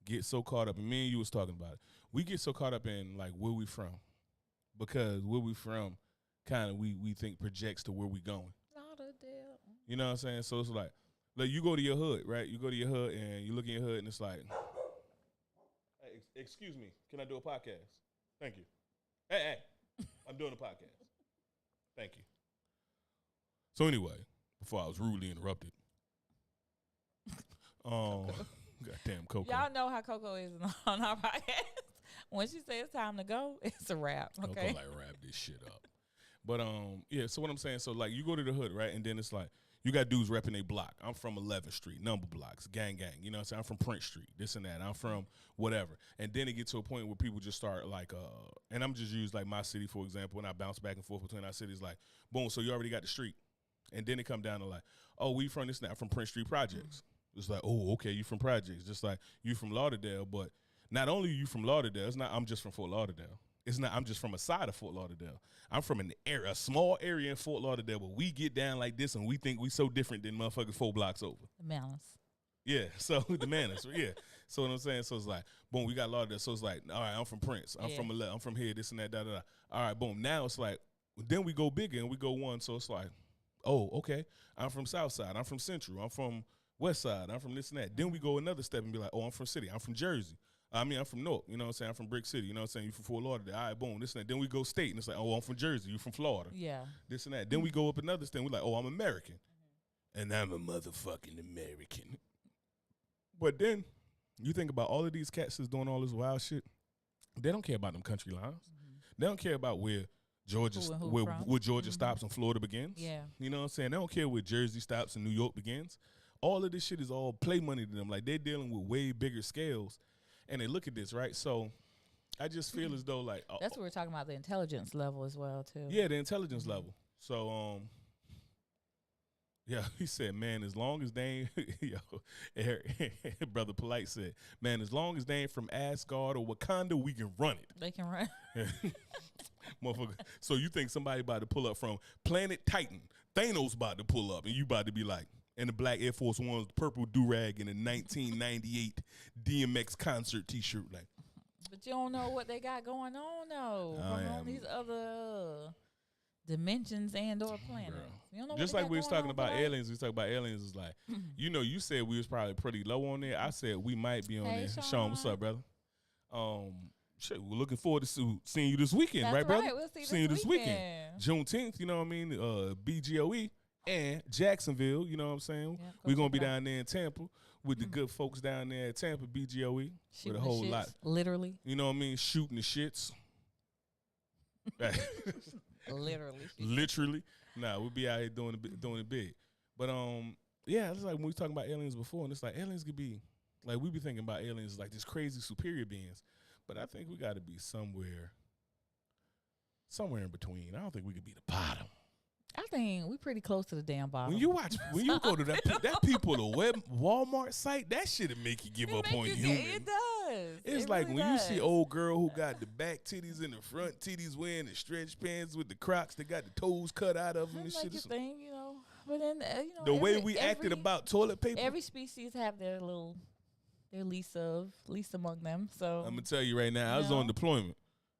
get so caught up, and me and you was talking about it, we get so caught up in like where we from because where we from kind of we think projects to where we going. You know what I'm saying? So it's like you go to your hood, right? You go to your hood and you look in your hood and it's like, hey, excuse me, can I do a podcast? Thank you. Hey, I'm doing a podcast. Thank you. So anyway, before I was rudely interrupted, goddamn Coco. Y'all know how Coco is on our podcast. When she says it's time to go, it's a wrap. Okay, Coco like wrap this shit up. But yeah. So what I'm saying, so like you go to the hood, right, and then it's like you got dudes repping a block. I'm from 11th Street, number blocks, gang. You know what I'm saying? I'm from Prince Street, this and that. I'm from whatever. And then it gets to a point where people just start like, and I'm just use like my city, for example, and I bounce back and forth between our cities like, boom, so you already got the street. And then it come down to like, oh, we from this and that, from Prince Street Projects. It's like, oh, okay, you from Projects. Just like you from Lauderdale, but not only you from Lauderdale, it's not I'm just from Fort Lauderdale. It's not I'm just from a side of Fort Lauderdale. I'm from a small area in Fort Lauderdale, but we get down like this and we think we so different than motherfuckers 4 blocks over. The manners. Yeah, so the manners, yeah. So what I'm saying, so it's like, boom, we got Lauderdale. So it's like, all right, I'm from Prince. I'm from 11. I'm from here, this and that, da, da, da. All right, boom. Now it's like, then we go bigger and we go one. So it's like, oh, okay, I'm from Southside. I'm from Central. I'm from West Side. I'm from this and that. Then we go another step and be like, oh, I'm from City. I'm from Jersey. I'm from North, you know what I'm saying? I'm from Brick City, you know what I'm saying? You from Fort Lauderdale. All right, boom, this and that. Then we go state, and it's like, oh, I'm from Jersey. You from Florida. Yeah. This and that. Then we go up another state, and we're like, oh, I'm American. And I'm a motherfucking American. But then you think about all of these cats that's doing all this wild shit. They don't care about them country lines. They don't care about where Georgia stops and Florida begins. Yeah. You know what I'm saying? They don't care where Jersey stops and New York begins. All of this shit is all play money to them. Like, they're dealing with way bigger scales. And they look at this, right? So I just feel as though, like... That's what we're talking about, the intelligence level as well, too. Yeah, the intelligence level. So, Yeah, he said, man, as long as they ain't, Brother Polite said, man, as long as they ain't from Asgard or Wakanda, we can run They can run. it. Motherfucker. So you think somebody about to pull up from Planet Titan, Thanos about to pull up, and you about to be like, in the black Air Force Ones, purple do-rag, and a 1998 DMX concert T-shirt, like. But you don't know what they got going on, though, from on these other dimensions and/or planets. You don't know just what like we was talking about aliens. aliens, we was talking about aliens. Is like, you said we was probably pretty low on there. I said we might be on Hey, there. Sean, what's up, brother? Shit, we're looking forward to seeing you this weekend, That's right, brother? We'll see you this weekend. Juneteenth, you know what I mean? BGOE and Jacksonville, you know what I'm saying? Yeah, We're gonna be down there in Tampa with the good folks down there at Tampa, BGOE, with a whole lot. Literally. You know what I mean? Shooting the shits. Literally. Nah, we'll be out here doing it big. But yeah, it's like when we talking about aliens before, and it's like aliens could be like we be thinking about aliens like these crazy superior beings, but I think we got to be somewhere in between. I don't think we could be the bottom. I think we pretty close to the damn bottom. When you go to that people the Walmart site, that shit'll make you give up on human. It does. It's it like really when does. you see old girl who got the back titties and the front titties wearing the stretch pants with the Crocs that got the toes cut out of them and shit. Like you think, but then The way we acted about toilet paper. Every species have their least among them. So I'm gonna tell you right now, I was on deployment,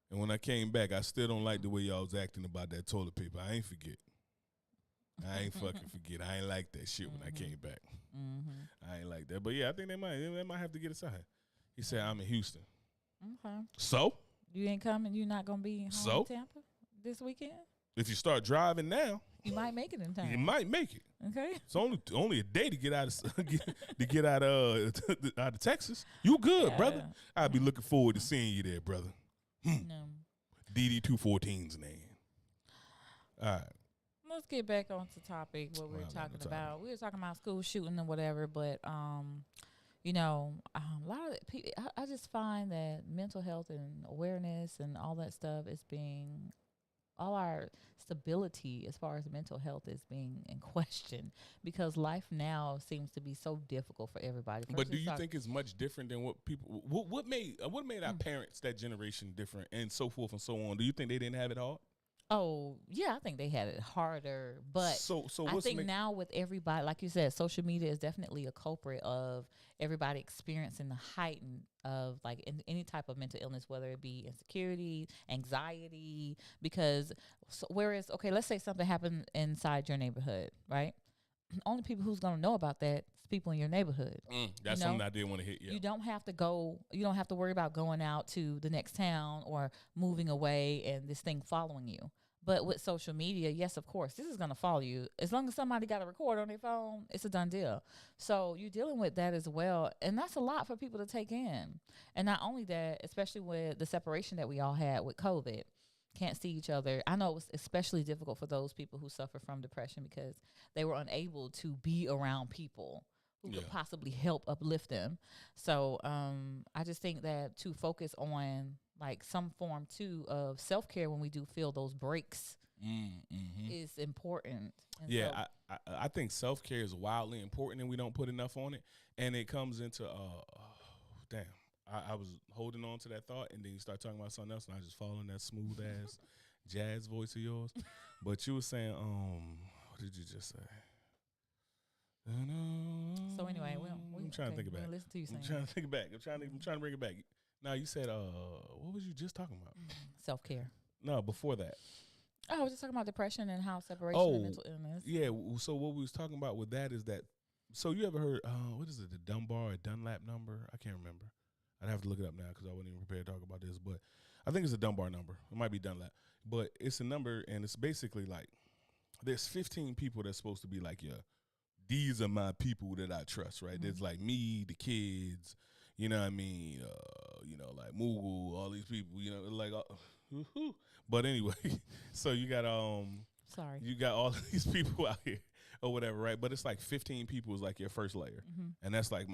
and when I came back, I still don't like the way y'all was acting about that toilet paper. I ain't forget. I ain't fucking forget. I ain't like that shit when I came back. I ain't like that. But yeah, I think they might have to get us out. He said, I'm in Houston. Okay. So? You ain't coming? You not going to be home in Tampa this weekend? If you start driving now. You might make it in time. You might make it. Okay. It's only a day to get out of Texas. You good, brother. I'll be looking forward to seeing you there, brother. DD214's name. All right. Let's get back onto topic. What we were talking about. We were talking about school shooting and whatever, but a lot of people. I just find that mental health and awareness and all that stuff is being, all our stability as far as mental health is being in question because life now seems to be so difficult for everybody. But do you think it's much different than what people? What made our parents, that generation, different and so forth and so on? Do you think they didn't have it hard? Oh, yeah, I think they had it harder. But so I think now with everybody, like you said, social media is definitely a culprit of everybody experiencing the heighten of like any type of mental illness, whether it be insecurity, anxiety, because whereas, okay, let's say something happened inside your neighborhood, right? Only people who's going to know about that is people in your neighborhood. That's something I did want to hit. Yeah. You don't have to worry about going out to the next town or moving away and this thing following you. But with social media, yes, of course, this is going to follow you. As long as somebody got a record on their phone, it's a done deal. So you're dealing with that as well. And that's a lot for people to take in. And not only that, especially with the separation that we all had with COVID, can't see each other. I know it was especially difficult for those people who suffer from depression because they were unable to be around people who could possibly help uplift them. So I just think that to focus on like some form too of self-care when we do feel those breaks is important. And I think self-care is wildly important and we don't put enough on it. And it comes into, I was holding on to that thought and then you start talking about something else and I just fall in that smooth ass jazz voice of yours. But you were saying, what did you just say? So anyway, I'm trying to think it back. Listen to you saying. I'm trying to think it back. I'm trying to bring it back. Now you said, what was you just talking about? Self-care. No, before that. Oh, I was just talking about depression and how separation and mental illness. Yeah. So what we was talking about with that is that. So you ever heard? What is it? The Dunbar or Dunlap number? I can't remember. I'd have to look it up now because I wasn't even prepared to talk about this. But I think it's a Dunbar number. It might be Dunlap, but it's a number and it's basically like there's 15 people that's supposed to be like these are my people that I trust, right? There's like me, the kids, you know what I mean? Like Mughal, all these people, like, but anyway, so you got, you got all of these people out here or whatever, right? But it's like 15 people is like your first layer. And that's like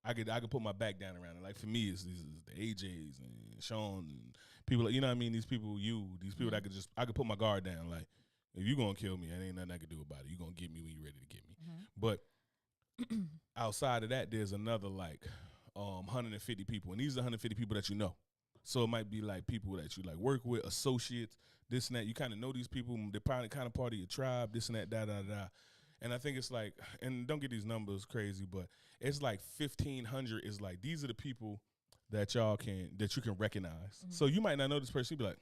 I could put my back down around it. Like for me, it's the AJs and Sean and people, you know what I mean? These people that I could put my guard down. Like, If you gonna kill me, ain't nothing I can do about it. You gonna get me when you ready to get me. But outside of that, there's another like 150 people, and these are 150 people that you know. So it might be like people that you like work with, associates, this and that. You kind of know these people. They're probably kind of part of your tribe, this and that, da da da. And I think it's like, and don't get these numbers crazy, but it's like 1,500 is like, these are the people that you can recognize. So you might not know this person. You be like,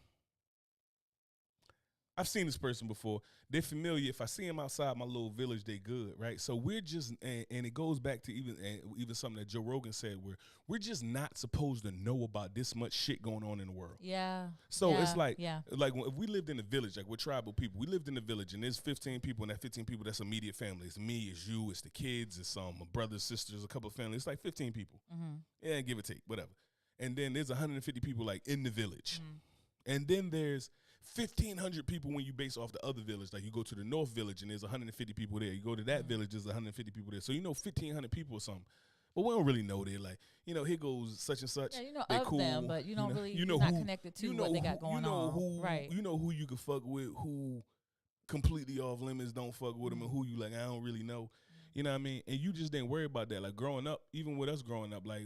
I've seen this person before. They're familiar. If I see them outside my little village, they good, right? So we're just, and it goes back to even something that Joe Rogan said, where we're just not supposed to know about this much shit going on in the world. Yeah. So yeah. it's like, yeah. if we lived in a village, like we're tribal people, we lived in a village, and there's 15 people, and that 15 people, that's immediate family. It's me, it's you, it's the kids, it's my brothers, sisters, a couple of families. It's like 15 people. Yeah, give or take, whatever. And then there's 150 people like in the village. And then there's 1,500 people when you base off the other village. Like you go to the North Village and there's 150 people there. You go to that village, there's 150 people there. So you know 1,500 people or something. But we don't really know. They're like, here goes such and such. Yeah, you know they of cool. them, but you don't really, you know not who, connected to what they got going on. Right. You know who you can fuck with, who completely off limits, don't fuck with them, and who you like, I don't really know. You know what I mean? And you just didn't worry about that. Like growing up, even with us growing up, like,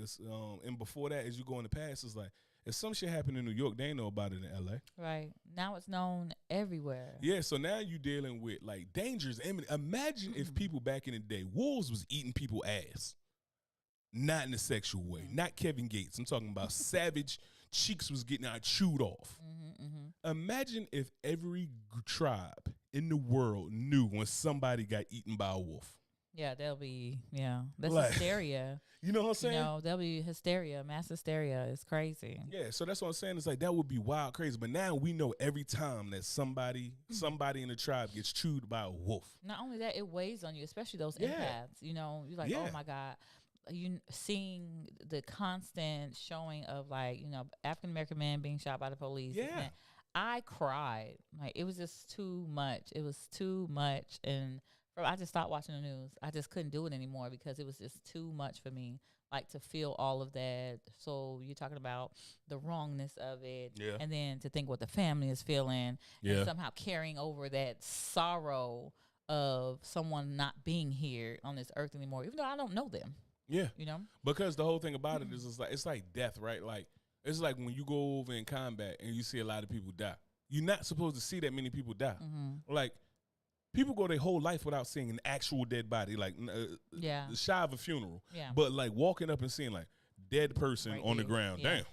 and before that, as you go in the past, it's like, if some shit happened in New York, they ain't know about it in LA. Right. Now it's known everywhere. Yeah, so now you dealing with like dangers. Imagine if people back in the day, wolves was eating people ass. Not in a sexual way. Not Kevin Gates. I'm talking about savage cheeks was getting out chewed off. Imagine if every tribe in the world knew when somebody got eaten by a wolf. Yeah, that's like, hysteria. You know what I'm saying? There'll be hysteria, mass hysteria. It's crazy. Yeah, so that's what I'm saying. It's like that would be wild, crazy. But now we know every time that somebody in the tribe gets chewed by a wolf. Not only that, it weighs on you, especially those empaths. You're like, oh my God. You seeing the constant showing of like, African American men being shot by the police. Yeah. I cried. Like it was just too much. It was too much, and I just stopped watching the news. I just couldn't do it anymore because it was just too much for me, like to feel all of that. So you're talking about the wrongness of it, and then to think what the family is feeling, and somehow carrying over that sorrow of someone not being here on this earth anymore, even though I don't know them. Yeah, because the whole thing about it is it's like death, right? Like it's like when you go over in combat and you see a lot of people die. You're not supposed to see that many people die. Like. People go their whole life without seeing an actual dead body, like shy of a funeral. Yeah. But like walking up and seeing like dead person right on the ground. Yeah. Damn.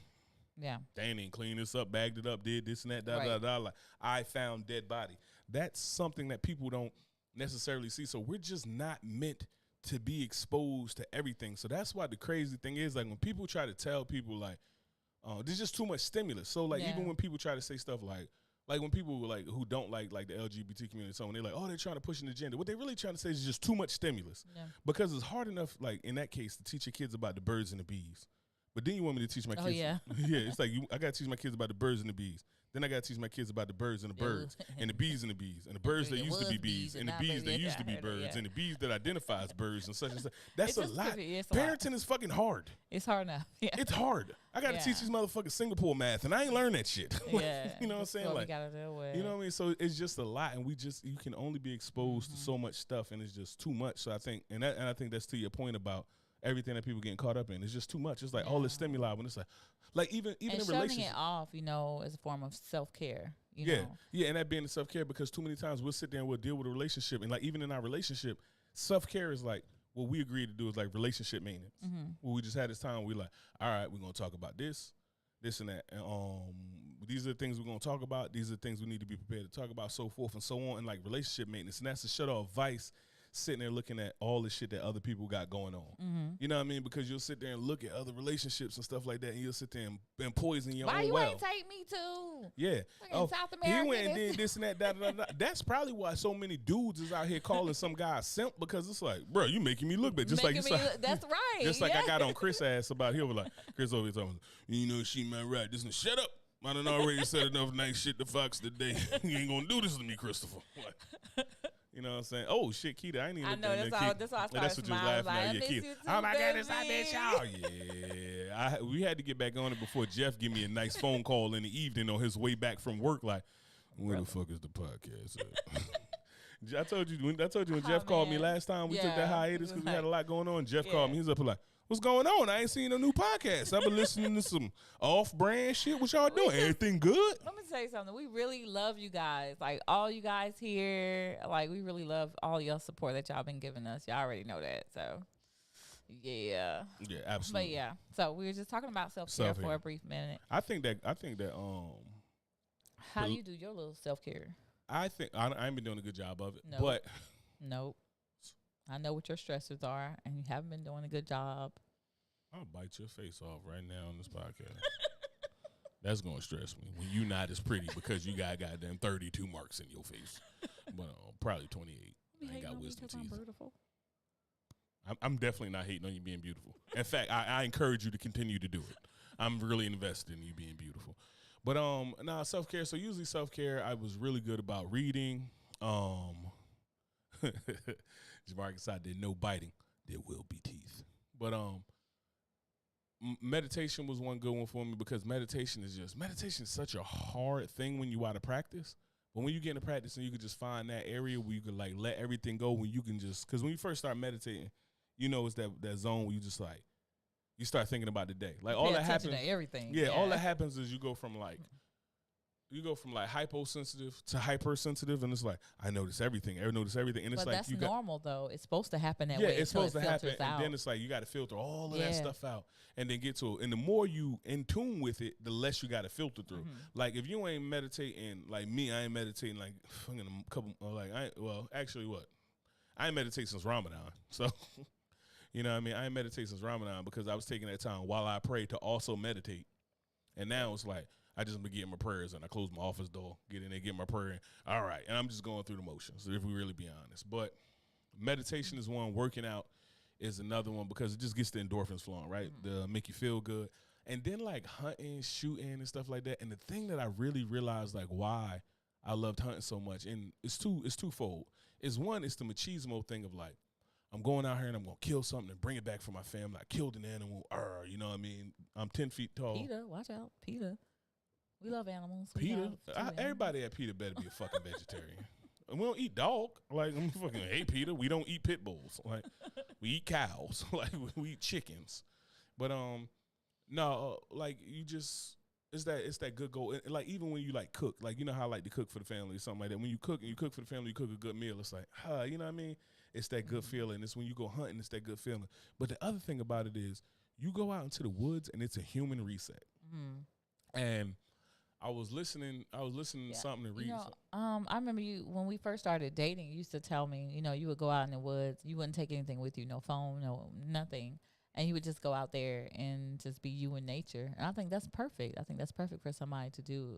Yeah. They didn't clean this up, bagged it up, did this and that, da da da. Like I found dead body. That's something that people don't necessarily see. So we're just not meant to be exposed to everything. So that's why the crazy thing is like when people try to tell people like, there's just too much stimulus. So like even when people try to say stuff like when people like who don't like the LGBT community, so when they're like, oh, they're trying to push an agenda. What they're really trying to say is just too much stimulus. Yeah. Because it's hard enough, like in that case, to teach your kids about the birds and the bees. But then you want me to teach my kids. Oh, yeah. It's like I got to teach my kids about the birds and the bees. Then I got to teach my kids about the birds and the birds and the bees and the bees and the birds that used to be bees and the bees that used to be birds and the bees that identify as birds and such and such. That's a lot. Parenting is fucking hard. It's hard enough. Yeah. It's hard. I got to teach these motherfuckers Singapore math, and I ain't learned that shit. Yeah. You know what I'm saying? What we gotta deal with. You know what I mean? So it's just a lot, and you can only be exposed to so much stuff, and it's just too much. So I think, and I think that's to your point about everything that people getting caught up in. It's just too much. It's like all this stimuli when it's like even and in shutting relationships. it off, as a form of self-care. You know? And that being the self-care, because too many times we'll sit there and we'll deal with a relationship, and like even in our relationship, self-care is like what we agreed to do is like relationship maintenance. Well, we just had this time we like, all right, we're gonna talk about this and that, and these are the things we're gonna talk about. These are the things we need to be prepared to talk about, so forth and so on, and like relationship maintenance, and that's to shut off vice. Sitting there looking at all the shit that other people got going on. You know what I mean? Because you'll sit there and look at other relationships and stuff like that, and you'll sit there and poison your own well. Why you ain't take me to? Yeah. South America. He went and did this and that, da, da, da, da. That's probably why so many dudes is out here calling some guy a simp, because it's like, bro, you making me look bad. Just like that's right. Just like I got on Chris ass about, he was like, Chris over here talking, she might right. This shut up. I done already said enough nice shit to Fox today. You ain't gonna do this to me, Christopher. What? You know what I'm saying? Oh shit, Keita, I ain't even. I know that's why I started that's what you was laughing at. Yeah, Keita. Oh my goodness, I miss y'all. Yeah, we had to get back on it before Jeff give me a nice phone call in the evening on his way back from work. Like, Where the brother. fuck is the podcast at? I told you when Jeff Oh, called me man. last time we took that Yeah. hiatus because we had a lot going on. Jeff called me. Yeah. He's up like, "What's going on? I ain't seen no new podcast. I've been listening to some off-brand shit. What y'all doing? Everything good?" Let me tell you something. We really love you guys. Like, all you guys here. Like, we really love all your support that y'all been giving us. Y'all already know that. So, yeah. Yeah, absolutely. But, yeah. So, we were just talking about self-care Self-care. for a brief minute. I think that How do you do your little self-care? I ain't been doing a good job of it. No. But Nope. I know what your stressors are, and you haven't been doing a good job. I'll bite your face off right now on this podcast. That's gonna stress me when you not as pretty because you got goddamn 32 marks in your face, but probably 28. I ain't got wisdom teeth. Beautiful. I'm definitely not hating on you being beautiful. In fact, I encourage you to continue to do it. I'm really invested in you being beautiful. But nah, self-care. So usually self-care, I was really good about reading. Jamarcus, I did no biting. There will be teeth. But meditation was one good one for me because meditation is such a hard thing when you out of practice. But when you get into practice and you can just find that area where you can like let everything go, when you can just, because when you first start meditating, you know it's that zone where you just like, you start thinking about the day. Like all Pay that attention happens. to everything. Yeah, all that happens is you go from like hyposensitive to hypersensitive, and it's like I notice everything, and it's But like that's you got normal though. It's supposed to happen that yeah, way. it's until supposed to it happen, filters out. and then it's like you got to filter all of Yeah. that stuff out, and then get to it. And the more you in tune with it, the less you got to filter through. Mm-hmm. Like if you ain't meditating like me, I ain't meditating like fucking a couple. I ain't meditated since Ramadan, so. You know what I mean? I ain't meditated since Ramadan because I was taking that time while I prayed to also meditate. And now it's like, I just been getting my prayers and I close my office door, get in there, get my prayer in. All right. And I'm just going through the motions, if we really be honest. But meditation is one, working out is another one because it just gets the endorphins flowing, right? To make you feel good. And then like hunting, shooting and stuff like that. And the thing that I really realized like why I loved hunting so much, and it's twofold. Is one, it's the machismo thing of like, I'm going out here and I'm going to kill something and bring it back for my family. I killed an animal. You know what I mean? I'm 10 feet tall. PETA, watch out. PETA. We love animals. We PETA? have two animals. Everybody at PETA better be a fucking vegetarian. And we don't eat dog. Like, I'm fucking, hey, PETA, we don't eat pit bulls. Like, we eat cows. Like, we eat chickens. But, no, like, you just, it's that good goal. Like, even when you, like, cook, like, you know how I like to cook for the family or something like that. When you cook and you cook for the family, you cook a good meal. It's like, you know what I mean? It's that good feeling. It's when you go hunting, it's that good feeling. But the other thing about it is you go out into the woods and it's a human reset. And I was listening to something and reading something. I remember you when we first started dating, you used to tell me, you would go out in the woods, you wouldn't take anything with you, no phone, no nothing. And you would just go out there and just be you in nature. And I think that's perfect. I think that's perfect for somebody to do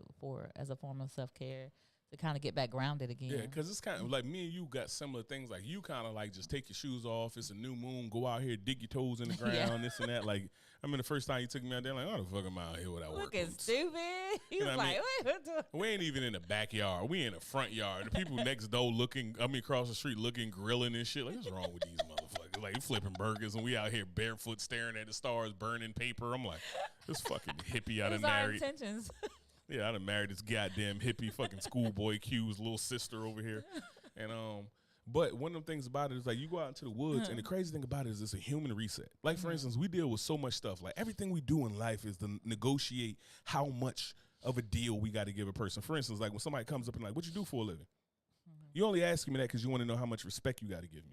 as a form of self-care. To kind of get back grounded again. Yeah, because it's kind of like me and you got similar things. Like you kind of like just take your shoes off. It's a new moon. Go out here, dig your toes in the ground, this and that. Like, I mean, the first time you took me out there, like, oh, the fuck am I out here without work Looking boots? stupid. He You know was what I like, mean? what the? We ain't even in the backyard. We in the front yard. The people next door across the street looking, grilling and shit. Like, what's wrong with these motherfuckers? Like, you flipping burgers and we out here barefoot staring at the stars, burning paper. I'm like, this fucking hippie I It done was our married. intentions. Yeah, I done married this goddamn hippie fucking schoolboy Q's little sister over here. And but one of them things about it is like you go out into the woods and the crazy thing about it is it's a human reset. Like for instance, we deal with so much stuff. Like everything we do in life is to negotiate how much of a deal we got to give a person. For instance, like when somebody comes up and like, what you do for a living? You only asking me that because you want to know how much respect you got to give me.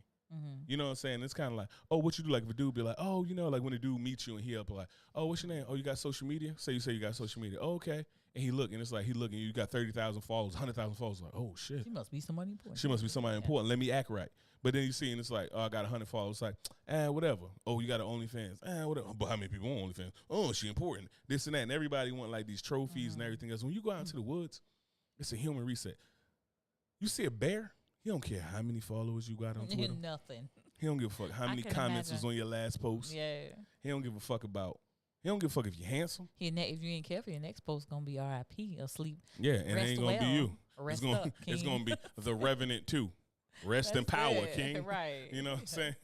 You know what I'm saying? It's kind of like, oh, what you do? Like if a dude be like, oh, like when a dude meets you and he up like, oh, what's your name? Oh, you got social media? You say you got social media. Oh, okay. And he look, and it's like he looking, you got 30,000 followers, 100,000 followers. Like, oh shit, She must be somebody important. she must be somebody important. Let me act right. But then you see, and it's like, oh, I got 100 followers. It's like, whatever. Oh, you got an OnlyFans. Whatever. But how many people on OnlyFans? Oh, she important. This and that. And everybody want like these trophies and everything else. When you go out into the woods, it's a human reset. You see a bear, he don't care how many followers you got on Twitter. Nothing. He don't give a fuck how many can comments imagine. was on your last post. Yeah. He don't give a fuck if you're handsome. If you ain't careful, your next post gonna be RIP or sleep. Yeah, and it Rest ain't gonna be well. you. Rest it's gonna up, it's King. gonna be the Revenant 2. Rest in That's power, it. King. Right. You know what I'm saying?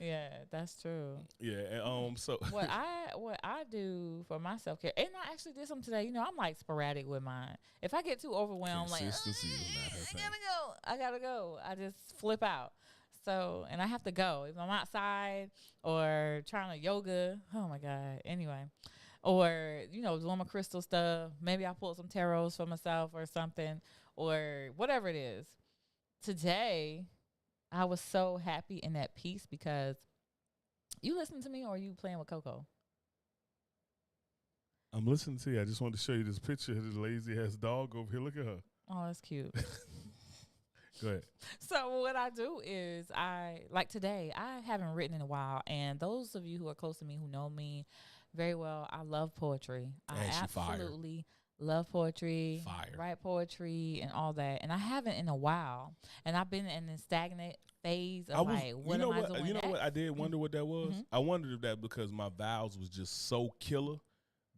Yeah, that's true. Yeah, and so What I do for my self care, and I actually did something today. You know, I'm like sporadic with mine. If I get too overwhelmed, like Consistency is not her thing. I gotta go. I just flip out. So, and I have to go if I'm outside or trying to yoga. Oh my god. Anyway, or doing my crystal stuff. Maybe I pull some tarots for myself or something, or whatever it is. Today, I was so happy and at peace because you listening to me or you playing with Coco? I'm listening to you. I just wanted to show you this picture of this lazy ass dog over here. Look at her. Oh, that's cute. Go ahead. So what I do is today, I haven't written in a while. And those of you who are close to me who know me very well, I love poetry. I absolutely love poetry, write poetry and all that. And I haven't in a while. And I've been in a stagnant phase of what am I doing? You know what? I did wonder what that was. Mm-hmm. I wondered if that because my vows was just so killer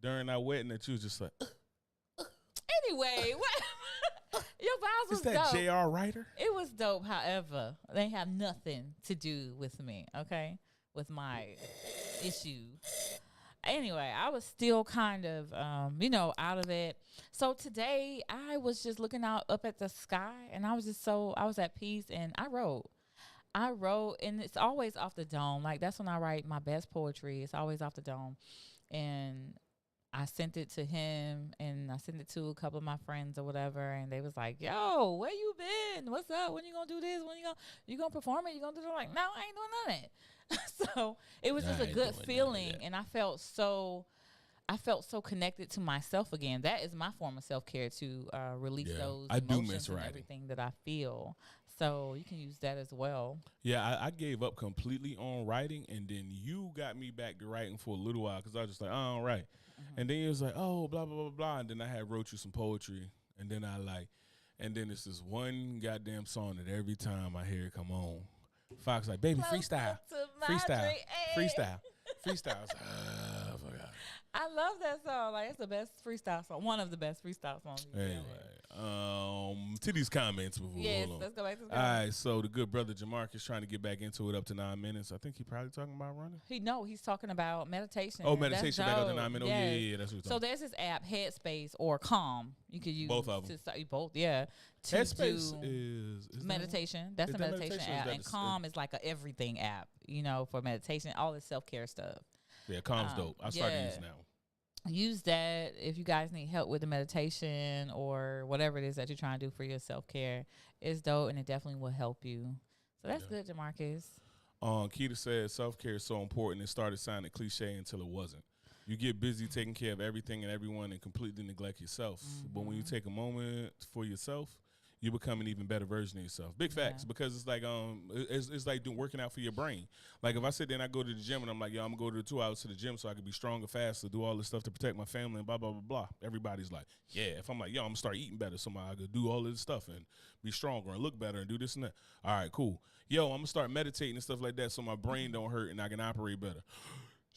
during our wedding that you was just like. Anyway, what? Your vows was Is that dope. J.R. Writer? It was dope. However, they have nothing to do with me. Okay, with my issue. Anyway, I was still kind of, out of it. So today I was just looking out up at the sky and I was at peace and I wrote, and it's always off the dome. Like that's when I write my best poetry. It's always off the dome. And I sent it to him and I sent it to a couple of my friends or whatever. And they was like, yo, where you been? What's up? When you going to do this? When you going to perform it? You going to do it? I'm like, no, I ain't doing none of it. So it was just a good feeling. And I felt so connected to myself again. That is my form of self-care to release those emotions and everything that I feel. So you can use that as well. Yeah, I gave up completely on writing, and then you got me back to writing for a little while because I was just like, I don't write. Mm-hmm. And then it was like, oh, blah, blah, blah, blah. And then I had wrote you some poetry, and then and then it's this one goddamn song that every time I hear it come on, Fox like, baby, freestyle. Freestyle. Freestyle. Freestyle. I was like, I forgot. I love that song. Like, it's the best freestyle song. One of the best freestyle songs. Anyway, to these comments before. Yes, hold on. let's go back to the All right, so the good brother Jamarcus trying to get back into it up to 9 minutes. I think he probably talking about running. He's talking about meditation. Oh, meditation back up to 9 minutes. Yes. Oh, yeah, that's what we're So there's this app, Headspace or Calm. You could use both of them. Both, yeah. Headspace is meditation. That's a meditation app. And Calm is like a everything app, for meditation, all this self-care stuff. Yeah, Calm's dope. I started using that one. Use that if you guys need help with the meditation or whatever it is that you're trying to do for your self-care. It's dope, and it definitely will help you. So that's good, Jamarcus. Keita said self-care is so important. It started sounding cliche until it wasn't. You get busy taking care of everything and everyone and completely neglect yourself. Mm-hmm. But when you take a moment for yourself, you become an even better version of yourself. Big facts, because it's like it's like working out for your brain. Like if I sit there and I go to the gym and I'm like, yo, I'm gonna go to the 2 hours to the gym so I can be stronger, faster, do all this stuff to protect my family and blah blah blah blah. Everybody's like, yeah. If I'm like, yo, I'm gonna start eating better, so I could do all this stuff and be stronger and look better and do this and that. All right, cool. Yo, I'm gonna start meditating and stuff like that so my brain don't hurt and I can operate better.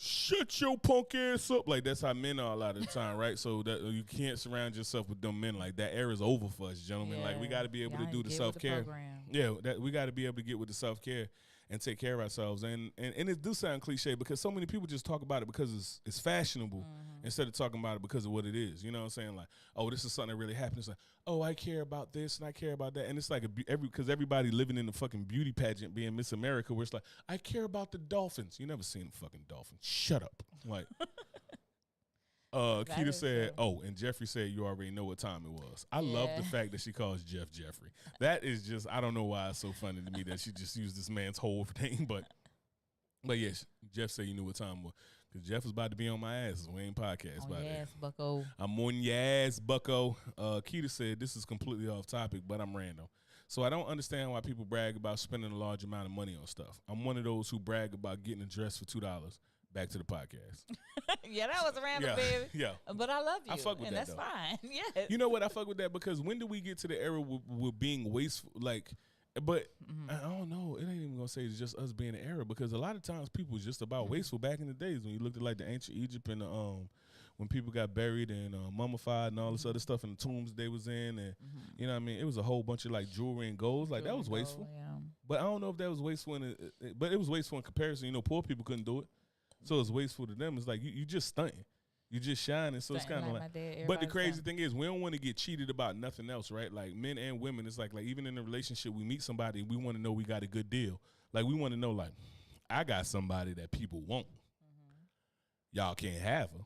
Shut your punk ass up. Like, that's how men are a lot of the time, right? So that you can't surround yourself with them men. Like, that era is over for us, gentlemen. Yeah. Like, we got to be able to do the self-care. Yeah, we got to be able to get with the self-care and take care of ourselves. And it do sound cliche because so many people just talk about it because it's fashionable instead of talking about it because of what it is. You know what I'm saying? Like, oh, this is something that really happened. It's like, oh, I care about this and I care about that. And it's like because everybody living in the fucking beauty pageant being Miss America where it's like, I care about the dolphins. You never seen a fucking dolphin. Shut up. Like, Keita said, and Jeffrey said, you already know what time it was. I love the fact that she calls Jeff Jeffrey. That is just, I don't know why it's so funny to me that she just used this man's whole name, but yes, Jeff said you knew what time it was. Because Jeff was about to be on my ass. We ain't podcast about that. Bucko. I'm on your ass, bucko. Keita said, this is completely off topic, but I'm random. So I don't understand why people brag about spending a large amount of money on stuff. I'm one of those who brag about getting a dress for $2. Back to the podcast. Yeah, that was random, baby. Yeah. But I love you. I fuck with and that, that's fine. Yes. You know what? I fuck with that because when do we get to the era with being wasteful? Like, but I don't know. It ain't even going to say it's just us being an era because a lot of times people was just about wasteful back in the days when you looked at like the ancient Egypt and when people got buried and mummified and all this other stuff in the tombs they was in and you know what I mean? It was a whole bunch of like jewelry and golds. Like that was wasteful. Yeah. But I don't know if that was wasteful. But it was wasteful in comparison. You know, poor people couldn't do it, so it's wasteful to them. It's like you just stunting, you just shining. So it's kind of like. But the crazy thing is, we don't want to get cheated about nothing else, right? Like men and women, it's like even in a relationship, we meet somebody, we want to know we got a good deal. Like we want to know, like, I got somebody that people want. Y'all can't have her,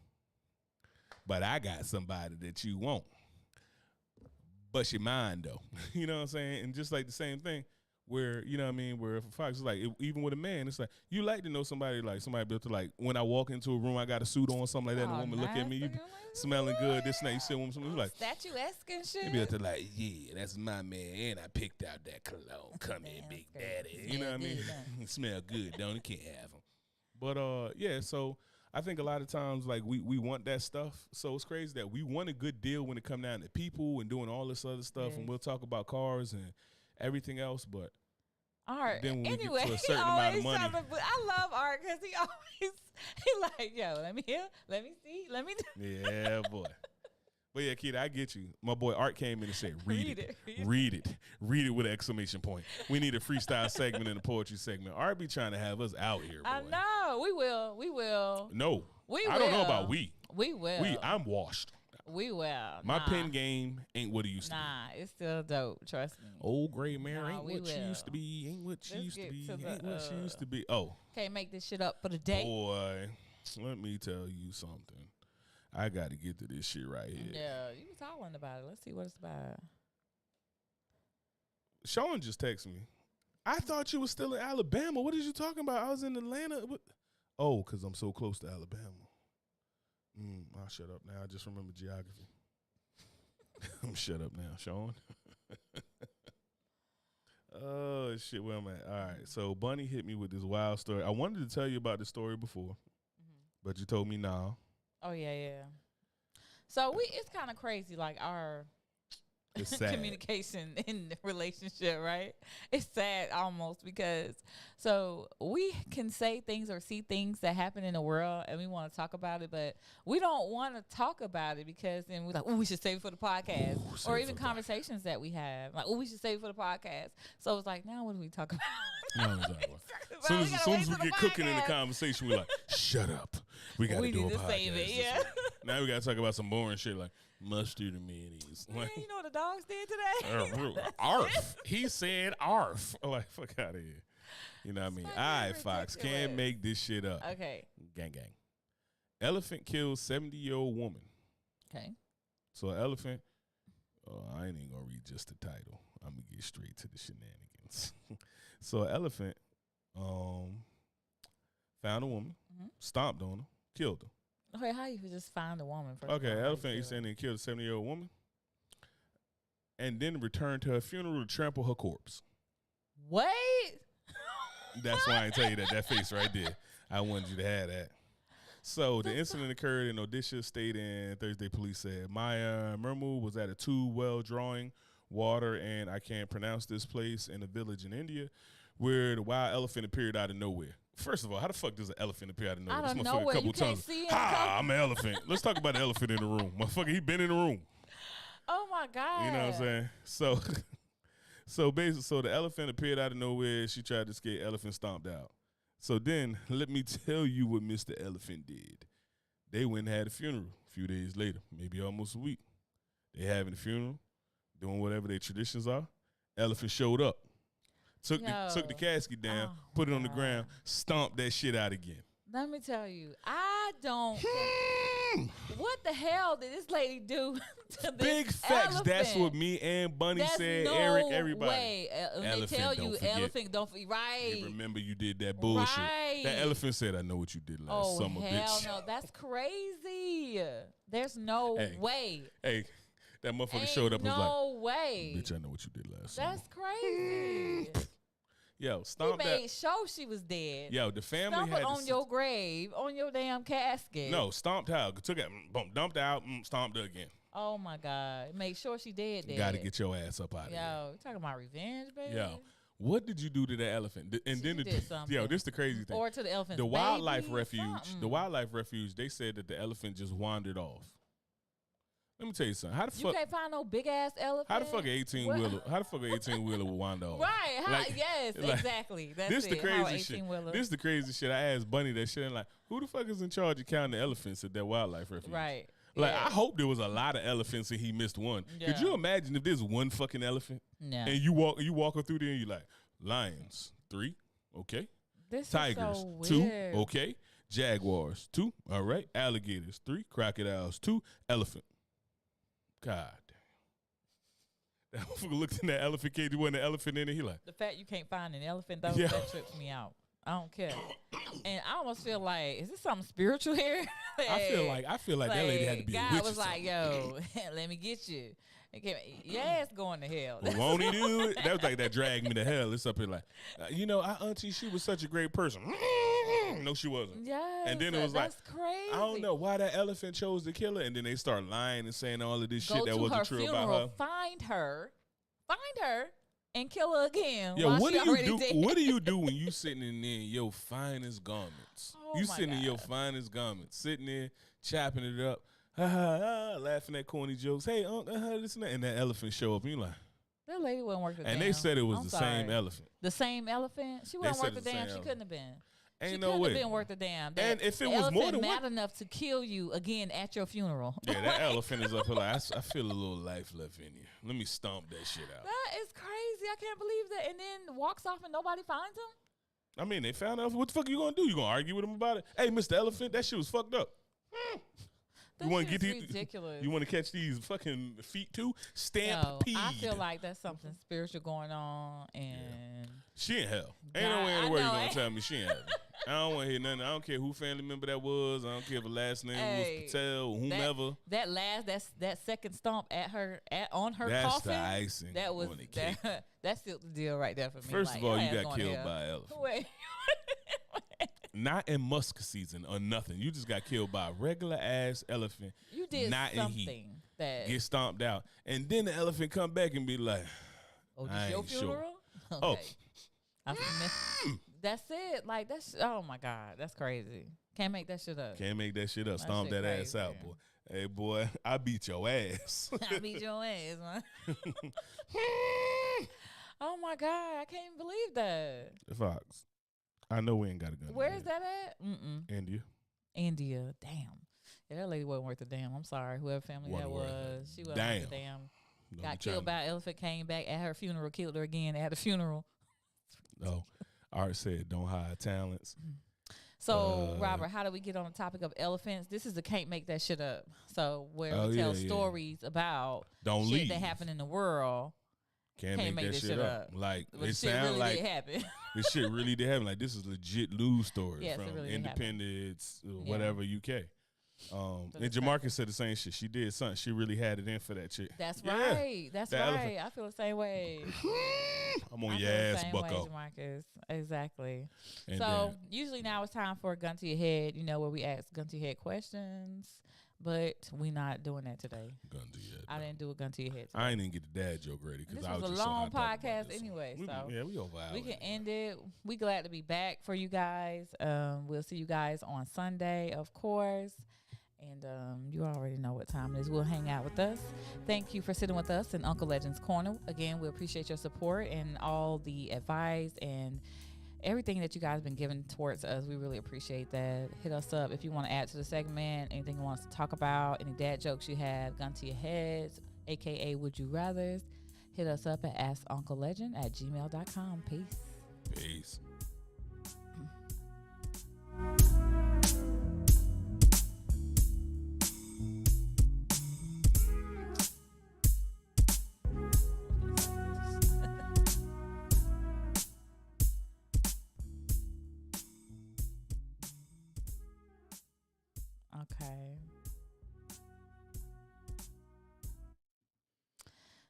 but I got somebody that you want. But she mine though. You know what I'm saying? And just like the same thing. Where, you know what I mean, where for Fox, it's like, even with a man, it's like, you like to know somebody built to, like, when I walk into a room, I got a suit on, something like that, and a woman look at me, you smelling good, this and that, you see a woman, something like, statuesque and shit. You be able to, like, yeah, that's my man, and I picked out that cologne, come here, big daddy, you know what I mean? Smell good, don't it? Can't have them. But, yeah, so I think a lot of times, like, we want that stuff, so it's crazy that we want a good deal when it come down to people and doing all this other stuff, and we'll talk about cars and everything else, but Art. then when Anyway, we get to a certain amount of money, I love Art because he like, yo, let me hear, let me see, let me do. Yeah, boy. But yeah, kid, I get you. My boy Art came in and said, read it with an exclamation point. We need a freestyle segment in the poetry segment. Art be trying to have us out here, boy. I know. We will. No. We I don't know about we. We will. I'm washed. We will. My pen game ain't what it used to be. Nah, it's still dope. Trust me. Old gray mare ain't what she will. used to be. Ain't what she used to be. to the, Ain't what she used to be. Oh. Can't make this shit up for the day. Boy, let me tell you something. I got to get to this shit right here. Yeah, you was hollering about it. Let's see what it's about. Sean just texted me. I thought you was still in Alabama. What is you talking about? I was in Atlanta. What? Oh, because I'm so close to Alabama. I'll shut up now. I just remember geography. I'm shut up now, Sean. Oh, shit, where am I? All right, so Bunny hit me with this wild story. I wanted to tell you about the story before, but you told me now. Oh, yeah. So it's kind of crazy, like our communication in the relationship, right? It's sad almost because so we can say things or see things that happen in the world and we want to talk about it, but we don't want to talk about it because then we're like, oh, we should save it for the podcast. Or even conversations that we have, like, oh, we should save it for the podcast. So it's like, now what do we talk about? No, exactly. As soon as we get cooking in the conversation, we're like, shut up. We got to do a podcast. Save it, yeah. Now we got to talk about some boring shit like mustard and mayonnaise. Man, you know what the dogs did today? Arf. He said arf. Like, fuck out of here. You know what I mean? All right, Fox. Can't make this shit up. Okay. Gang. Elephant kills 70-year-old woman. Okay. So an elephant, I ain't even going to read just the title. I'm going to get straight to the shenanigans. So an elephant found a woman, stomped on her, killed her. Okay, how you just find a woman? Okay, elephant is saying they killed a 70-year-old woman and then returned to her funeral to trample her corpse. Wait. That's why I tell you that face right there. I wanted you to have that. So the incident occurred in Odisha State, and Thursday police said Maya Murmu was at a two-well drawing water, and I can't pronounce this place, in a village in India, where the wild elephant appeared out of nowhere. First of all, how the fuck does an elephant appear out of nowhere? Out of nowhere. You can't see him. Ha! I'm an elephant. Let's talk about the elephant in the room. Motherfucker, he been in the room. Oh my God. You know what I'm saying? So basically, so the elephant appeared out of nowhere. She tried to escape. Elephant stomped out. So then, let me tell you what Mr. Elephant did. They went and had a funeral a few days later, maybe almost a week. They having a funeral, doing whatever their traditions are. Elephant showed up. Took the casket down, put it on the ground, stomped that shit out again. Let me tell you, I don't. What the hell did this lady do to this Big facts. elephant? That's what me and Bunny said. No Eric, everybody. Way. They tell you, elephant don't forget. Right. Yeah, remember you did that bullshit. Right. That elephant said, "I know what you did last summer, bitch." Oh hell no, that's crazy. There's no way. Hey. That motherfucker showed up and was like, no way. Bitch, I know what you did last summer. That's crazy. Yo, stomp he that. made sure she was dead. Yo, the family Stomp had it on your grave, on your damn casket. No, stomped out. Took it, boom, dumped out, stomped her again. Oh my God. Make sure she dead. Got to get your ass up out of here. Yo, you talking about revenge, baby? Yo, what did you do to that elephant? And she then did something. Yo, this the crazy thing. Or to the elephant. The wildlife refuge. The wildlife refuge. They said that the elephant just wandered off. Let me tell you something. How the You fuck? can't find no big ass elephant. How the fuck an 18-wheeler? How the fuck an 18-wheeler with Wanda on? Right. Like- yes, like, exactly. That's This the it. How crazy shit. 18-wheeler. This the crazy shit. I asked Bunny that shit and like, who the fuck is in charge of counting the elephants at that wildlife refuge? Right. Like, yeah. I hope there was a lot of elephants and he missed one. Could Yeah. you imagine if there's one fucking elephant Yeah. and you walking through there and you like, lions 3, okay, This tigers is so 2, weird. okay, jaguars 2, all right, alligators 3, crocodiles 2, elephant. God damn. That motherfucker looked in that elephant cage. There wasn't an elephant in it. He like, The fact you can't find an elephant though, Yeah. that trips me out. I don't care. And I almost feel like, is this something spiritual here? I feel like that lady had to be God a witch. was or like, something. yo, let me get you. Your ass going to hell. Well, won't he do it? That was like that drag me to hell. It's up here like, our auntie, she was such a great person. No, she wasn't. Yes, And then it was like, that's crazy. I don't know why that elephant chose to kill her. And then they start lying and saying all of this Go shit that to wasn't her true funeral, about her. find her, and kill her again. Yeah, while what she do you already do? dead. What do you do when you sitting in there in your finest garments? Oh You my sitting in your God. finest garments, sitting there chopping it up, ha ha ha, laughing at corny jokes. Hey, this and that, and that elephant show up, and you like, That lady wasn't worth a damn. and they said it was I'm the sorry. same elephant. The same elephant? She They wasn't said worth a it's the damn. same She elephant. couldn't have been. Ain't She no couldn't way. have been worth a damn. And if it the was more elephant than mad one, enough to kill you again at your funeral. yeah, that elephant is up here like, I feel a little life left in you. Let me stomp that shit out. That is crazy. I can't believe that. And then walks off and nobody finds him. I mean, they found out. What the fuck you gonna do? You gonna argue with him about it? Hey, Mr. Elephant, that shit was fucked up. That wanna shit get is these- ridiculous. You want to catch these fucking feet too? Yo, Stampede. I feel like there's something spiritual going on, and She in hell. Ain't no God, way in I the world you know, gonna ain't- tell me she in hell. I don't want to hear nothing. I don't care who family member that was. I don't care if the last name Hey, was Patel or whomever. that second stomp on her That's coffin. the icing That was on the cake. that sealed the deal right there for me. First Like, of all, your you ass got going to killed hell. by an elephant. Wait. Not in musk season or nothing. You just got killed by a regular ass elephant. You did Not in heat. something that. Get stomped out. And then the elephant come back and be like, Oh, I this your ain't sure. funeral? Oh. Okay. That's it. Like that's. Oh my God, that's crazy. Can't make that shit up. can't make that shit up. That Stomp shit that ass crazy. out, boy. Hey, boy, I beat your ass. I beat your ass, man. Oh my God, I can't believe that. Fox, I know we ain't got a gun. Where is that at? India. India. Damn. Yeah, that lady wasn't worth a damn. I'm sorry, whoever family that Wasn't worth was. She wasn't Damn. worth a damn. Don't Got be trying killed by an elephant, came back at her funeral, killed her again at the funeral. No, I already said don't hide talents. So, Robert, how do we get on the topic of elephants? This is the Can't Make That Shit Up. So, where we tell stories about Don't shit leave. that happened in the world. Can't make that shit up. Like But it shit sound really like did happen. this shit really did happen. Like this is legit news stories Yes, it from really did happen. Independence, whatever UK. And it's Jamarcus said the same shit. She did something. She really had it in for that shit. That's Yeah. right. That's That right. elephant. I feel the same way. I'm on I your feel the ass, same way, bucko. Jamarcus. Exactly. And So usually now it's time for a gun to your head, where we ask gun to your head questions, but we not doing that today. gun to your head. I didn't do a gun to your head. I ain't even get the dad joke ready because This I was was a just so long hot talking about podcast this one. anyway, so Yeah, we over. We can end it. We glad to be back for you guys. We'll see you guys on Sunday, of course. And you already know what time it is. We'll hang out with us. Thank you for sitting with us in Uncle Legend's Corner. Again, we appreciate your support and all the advice and everything that you guys have been giving towards us. We really appreciate that. Hit us up if you want to add to the segment, anything you want us to talk about, any dad jokes you have, gun to your heads, aka Would You Rathers. Hit us up at askunclelegend@gmail.com. Peace. Peace. Okay.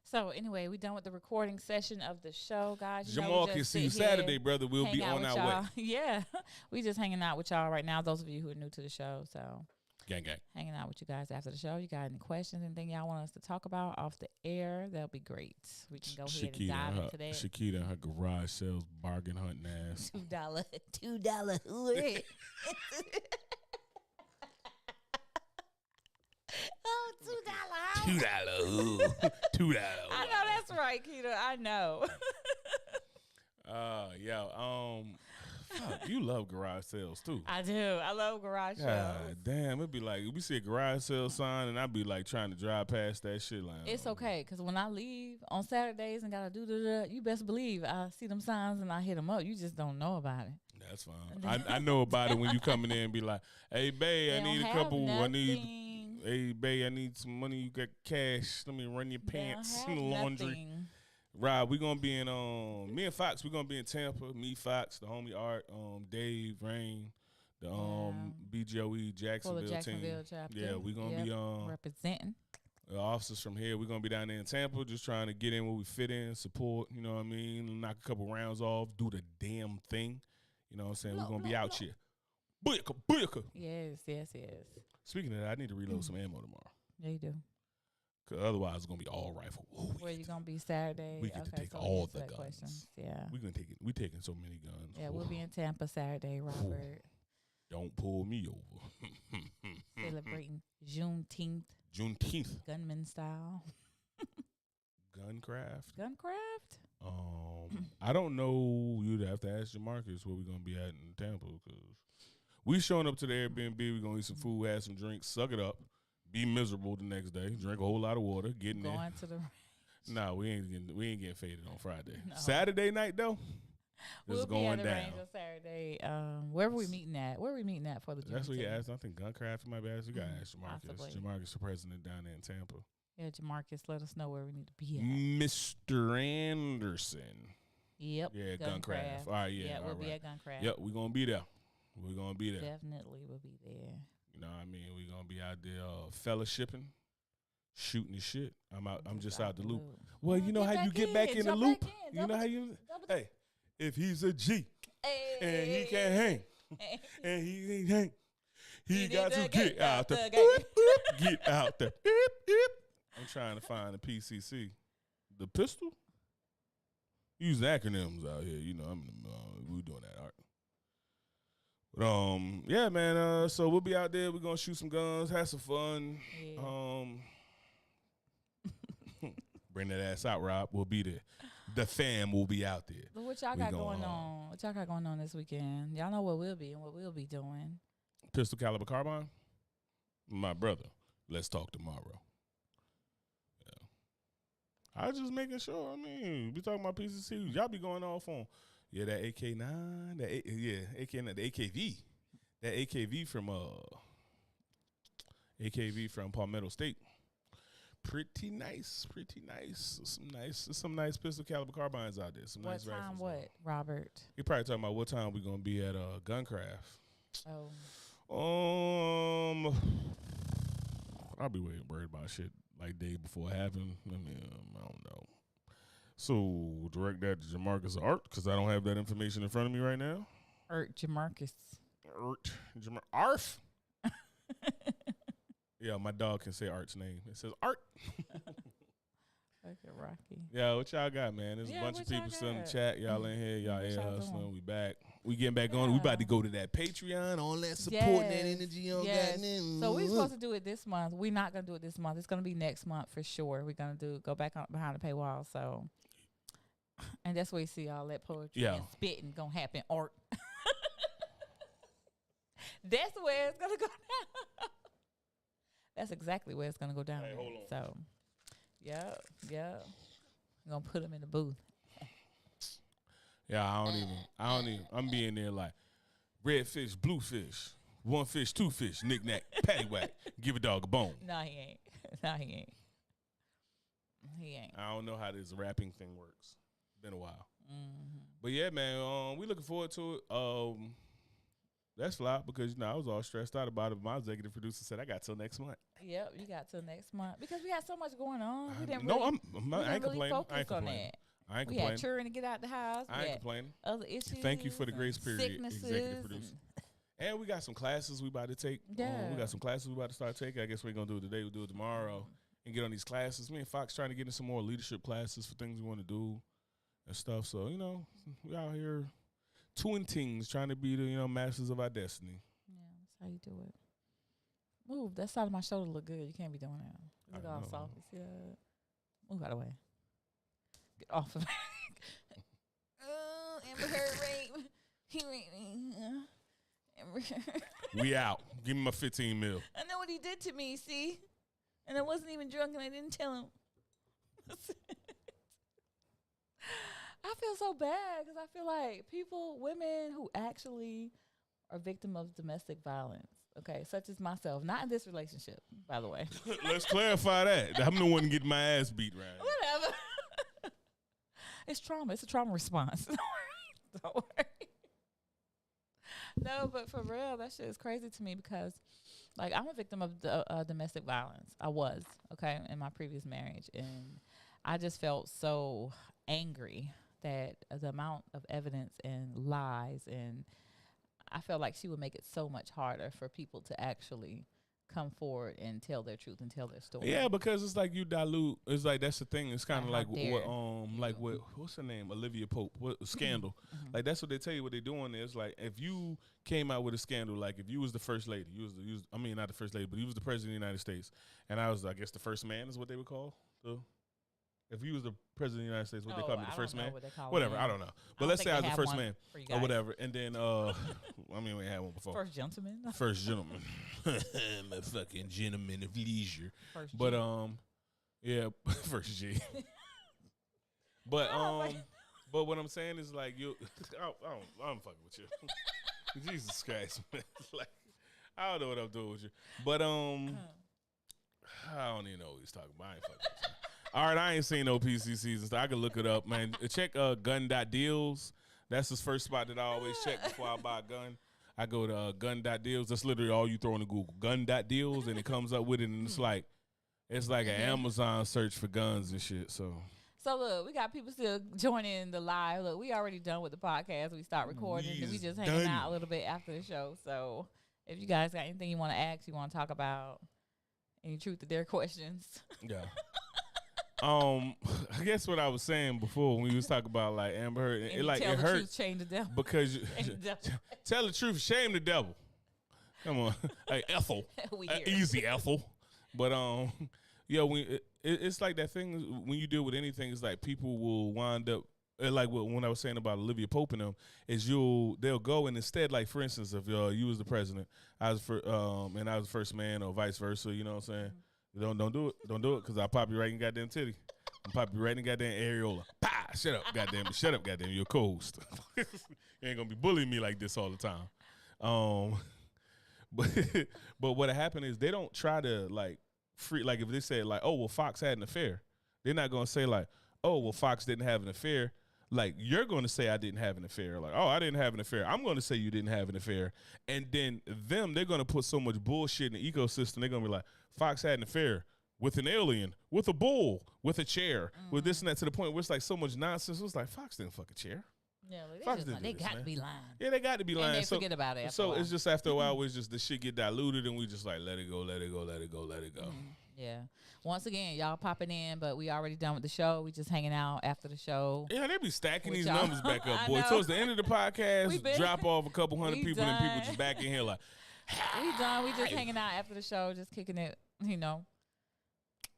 So anyway, we done with the recording session of the show, guys. Jamal can see you Saturday, brother. We'll be on our way. way. Yeah, we just hanging out with y'all right now. Those of you who are new to the show, so Gang, gang. hanging out with you guys after the show. You got any questions, anything y'all want us to talk about off the air? That'll be great. We can go ahead and dive into that. Shakita and her garage sales bargain hunting ass. $2 hood. Oh, $2 hour. $2. $2. I know that's right, Keita. I know. Yeah. Fuck, you love garage sales too. I do. I love garage sales. God damn, it'd be like we see a garage sale sign, and I'd be like trying to drive past that shit. Like, It's okay, because when I leave on Saturdays and gotta do you best believe I see them signs and I hit them up. You just don't know about it. That's fine. I know about it when you coming in and be like, "Hey, babe, I need a couple. Hey, babe, I need some money. You got cash? Let me run your pants in the laundry." Nothing. Rob, we gonna be in me and Fox. We gonna be in Tampa. Me, Fox, the homie Art, Dave, Rain, the BGOE Jacksonville, team. Chapter. Yeah, we gonna be representing. The officers from here. We're gonna be down there in Tampa, just trying to get in where we fit in, support. You know what I mean? Knock a couple rounds off, do the damn thing. You know what I'm saying? We're gonna be out here. Booyaka, booyaka. Yes. Speaking of that, I need to reload some ammo tomorrow. Yeah, you do. Cause otherwise it's gonna be all rifle. Ooh, Where you gonna be Saturday? We get to take so all the answer that guns. question. Yeah. We're gonna take it. We taking so many guns. Yeah, we'll be in Tampa Saturday, Robert. Don't pull me over. Celebrating Juneteenth. Gunman style. Gunkraft. I don't know. You'd have to ask Jamarcus where we're gonna be at in Tampa, because we showing up to the Airbnb. We're gonna eat some food, have some drinks, suck it up, be miserable the next day, drink a whole lot of water, get in there. Going to the No, we ain't getting faded on Friday. No. Saturday night though, we'll going be at the down. range on Saturday. Where are we meeting at? Where are we meeting at for the That's what he Juneteenth? asked. I think Gunkraft might be asked. You gotta ask Possibly. Jamarcus. Jamarcus, the president down there in Tampa. Yeah, Jamarcus, let us know where we need to be at. Mr. Anderson. Yep. Yeah, Gunkraft. All right, yeah. we'll all be right. at Gunkraft. Yep, we're gonna be there. We're gonna be there. Definitely will be there. You know what I mean? We're gonna be out there fellowshipping, shooting the shit. I'm just out the loop. Well, you know how you get back in the loop? You know how you hey, if he's a G and he can hang and he ain't hang, he got to get out there. Get out there. I'm trying to find the PCC. The pistol? Use acronyms out here. You know, we doing that art. But yeah, man. So we'll be out there. We're gonna shoot some guns, have some fun. Yeah. Bring that ass out, Rob. We'll be there. The fam will be out there. But what y'all got going on? What y'all got going on this weekend? Y'all know what we'll be and what we'll be doing. Pistol caliber carbine. My brother. Let's talk tomorrow. I was just making sure. I mean, we talking about PCC. Y'all be going off on, that AK-9, AK-9, the AKV. That AKV from Palmetto State. Pretty nice. Some nice pistol caliber carbines out there. Some what nice time? rifles. What, Robert? You probably talking about what time we gonna be at Gunkraft. Oh. I'll be worried about shit like day before it happened. I mean, I don't know. So direct that to Jamarcus Art, because I don't have that information in front of me right now. Jamarcus. Arf. Yeah, my dog can say Art's name. It says Art. Okay, Rocky. Yeah, what y'all got, man? There's a bunch of people still in the chat. Y'all in here. Y'all air hustling. We back. We getting back on. We about to go to that Patreon. All that support, that energy on goddamn. So we supposed to do it this month. We're not gonna do it this month. It's gonna be next month for sure. We're gonna go back on behind the paywall. So, and that's where you see all that poetry and spitting gonna happen. Art. That's where it's gonna go down. That's exactly where it's gonna go down. Hey, hold on. So, yeah. I'm gonna put them in the booth. Yeah, I don't even. I'm being there like red fish, blue fish, one fish, two fish, knick-knack, paddywhack, give a dog a bone. No, he ain't. He ain't. I don't know how this rapping thing works. Been a while. Mm-hmm. But yeah, man, we looking forward to it. That's fly because, I was all stressed out about it. My executive producer said I got till next month. Yep, you got till next month because we had so much going on. We didn't I ain't really complaining. focus I ain't on complaining. that. I ain't We complaining. had touring to get out the house. I ain't complaining. Other issues. Thank you for the grace period, sicknesses executive producer. And we got some classes we about to take. Yeah. We got some classes we about to start taking. I guess we ain't going to do it today. We'll do it tomorrow and get on these classes. Me and Fox trying to get into some more leadership classes for things we want to do and stuff. So, we out here doing things, trying to be the, masters of our destiny. Yeah, that's how you do it. Move. That side of my shoulder look good. You can't be doing that. I Look all know. soft. You see that? Move out of the way. Get off of me. Oh, Amber Heard rape. He raped me. Amber Heard. We out. Give me my 15 mil. I know what he did to me, see? And I wasn't even drunk and I didn't tell him. I feel so bad because I feel like women who actually are victim of domestic violence, okay, such as myself, not in this relationship, by the way. Let's clarify that. I'm the one getting my ass beat right. Whatever. It's trauma. It's a trauma response. Don't worry. Don't worry. No, but for real, that shit is crazy to me because, like, I'm a victim of domestic violence. I was, okay, in my previous marriage. And I just felt so angry that the amount of evidence and lies, and I felt like she would make it so much harder for people to actually come forward and tell their truth and tell their story. Yeah, because it's like you dilute. It's like that's the thing. It's kind of Like, like how what what's her name? Olivia Pope. What Scandal? Mhm. Like that's what they tell you. What they're doing is like if you came out with a scandal, like if you was the first lady, I mean not the first lady, but you was the president of the United States, and I was I guess the first man is what they would call. If you was the president of the United States, what they call me, the first man? Whatever, I don't know. But let's say I was the first man or whatever, and then I mean we had one before. First gentleman. First gentleman, my fucking gentleman of leisure. First But G. yeah, first G. But but what I'm saying is like you, I'm fucking with you. Jesus Christ, man. Like I don't know what I'm doing with you. But I don't even know what he's talking about. I ain't fucking with you. All right, I ain't seen no PC seasons. So I can look it up, man. Check gun.deals. That's the first spot that I always check before I buy a gun. I go to gun.deals. That's literally all you throw in Google. Gun.deals, and it comes up with it, and it's like an Amazon search for guns and shit. So look, we got people still joining the live. Look, we already done with the podcast. We start recording, and we just hanging out a little bit after the show. So if you guys got anything you want to ask, you want to talk about, any truth to their questions. yeah. I guess what I was saying before when we was talking about like Amber Heard, it hurt change the devil. because tell the truth, shame the devil. Come on, hey Ethel, easy Ethel. But yeah, it's like that thing when you deal with anything, it's like people will wind up like when I was saying about Olivia Pope and them is they'll go and instead like for instance if you was the president, I was and I was the first man or vice versa, you know what I'm saying. Mm-hmm. Don't do it. Don't do it because I'll pop you right in goddamn titty. I'll pop you right in goddamn areola. Bah! Shut up, goddamn. Shut up, goddamn. You're a co-host. You ain't going to be bullying me like this all the time. But what happened is they don't try to like like if they say like, oh, well, Fox had an affair. They're not going to say like, oh, well, Fox didn't have an affair. Like you're going to say I didn't have an affair. Like, oh, I didn't have an affair. I'm going to say you didn't have an affair. And then they're going to put so much bullshit in the ecosystem. They're going to be like, Fox had an affair with an alien, with a bull, with a chair, with this and that to the point where it's like so much nonsense. It was like, Fox didn't fuck a chair. Yeah, Fox they got to be lying. Yeah, they got to be lying. And they forget about it. So it's just after a while, it's just the shit get diluted and we just like, let it go, let it go, let it go, let it go. Yeah. Once again, y'all popping in, but we already done with the show. We just hanging out after the show. Yeah, they be stacking these numbers back up, boy. Towards the end of the podcast, drop off a couple hundred people and people just back in here like, we done. We just hanging out after the show, just kicking it, you know.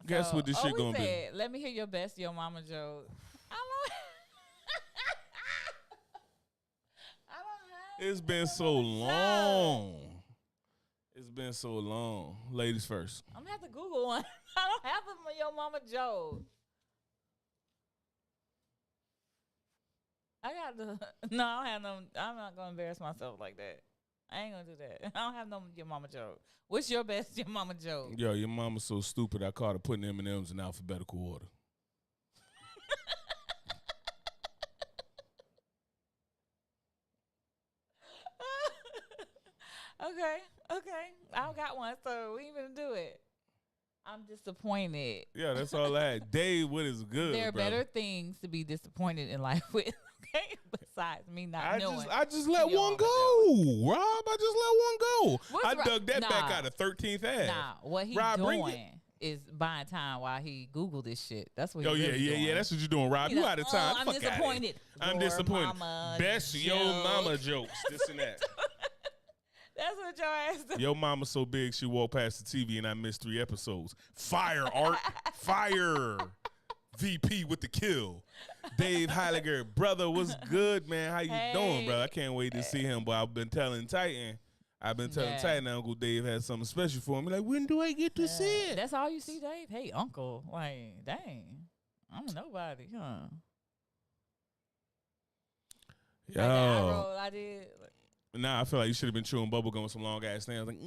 Guess what this shit gonna be? Let me hear your best Yo Mama joke. I don't It's been so long. It's been so long. Ladies first. I'm gonna have to Google one. I don't have a Yo Mama joke. I don't have no. I'm not gonna embarrass myself like that. I ain't gonna do that. I don't have no Your Mama joke. What's your best Your Mama joke? Yo, your mama's so stupid. I caught her putting M&Ms in alphabetical order. Okay. I got one, so we even do it. I'm disappointed. Yeah, that's all I had. Dave, what is good? There are brother? better things to be disappointed in life with. Okay, besides me not knowing. I just let one go, Rob. I just let one go. I dug that back out of 13th ass. Nah, what he's doing is buying time while he Googled this shit. That's what he's doing. Yeah. That's what you're doing, Rob. You out of time. I'm disappointed. I'm disappointed. Best Yo Mama jokes. This and that. That's what Sit your ass down. Your mama so big she walked past the TV and I missed 3 episodes. Fire, Art. Fire. VP with the kill. Dave Heiliger, brother, what's good, man? How you doing, bro? I can't wait to see him. But I've been telling Titan that Uncle Dave has something special for me. Like, when do I get to see it? That's all you see, Dave? Hey, Uncle. Like, dang. I'm nobody, huh? Yo. Like the eye roll I did. Nah, I feel like you should have been chewing bubble gum with some long ass nails. Like,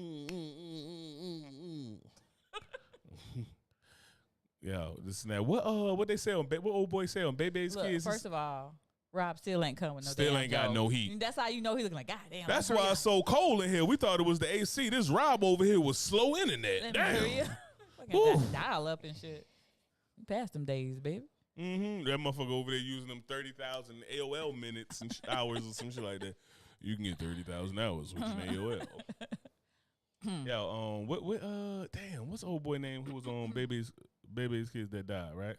Yo, this and that. What they say on what old boy say on Baby's Look, Kids? first of all, Rob still ain't coming. No Still damn ain't got joke. no heat. That's how you know he looking like, God damn. That's why it's so cold in here. We thought it was the AC. This Rob over here was slow internet. Damn. Fucking dial up and shit. We passed them days, baby. Mm-hmm. That motherfucker over there using them 30,000 AOL minutes and hours or some shit like that. You can get 30,000 hours with an AOL. Yo, damn, what's the old boy name who was on Baby's Kids that died, right?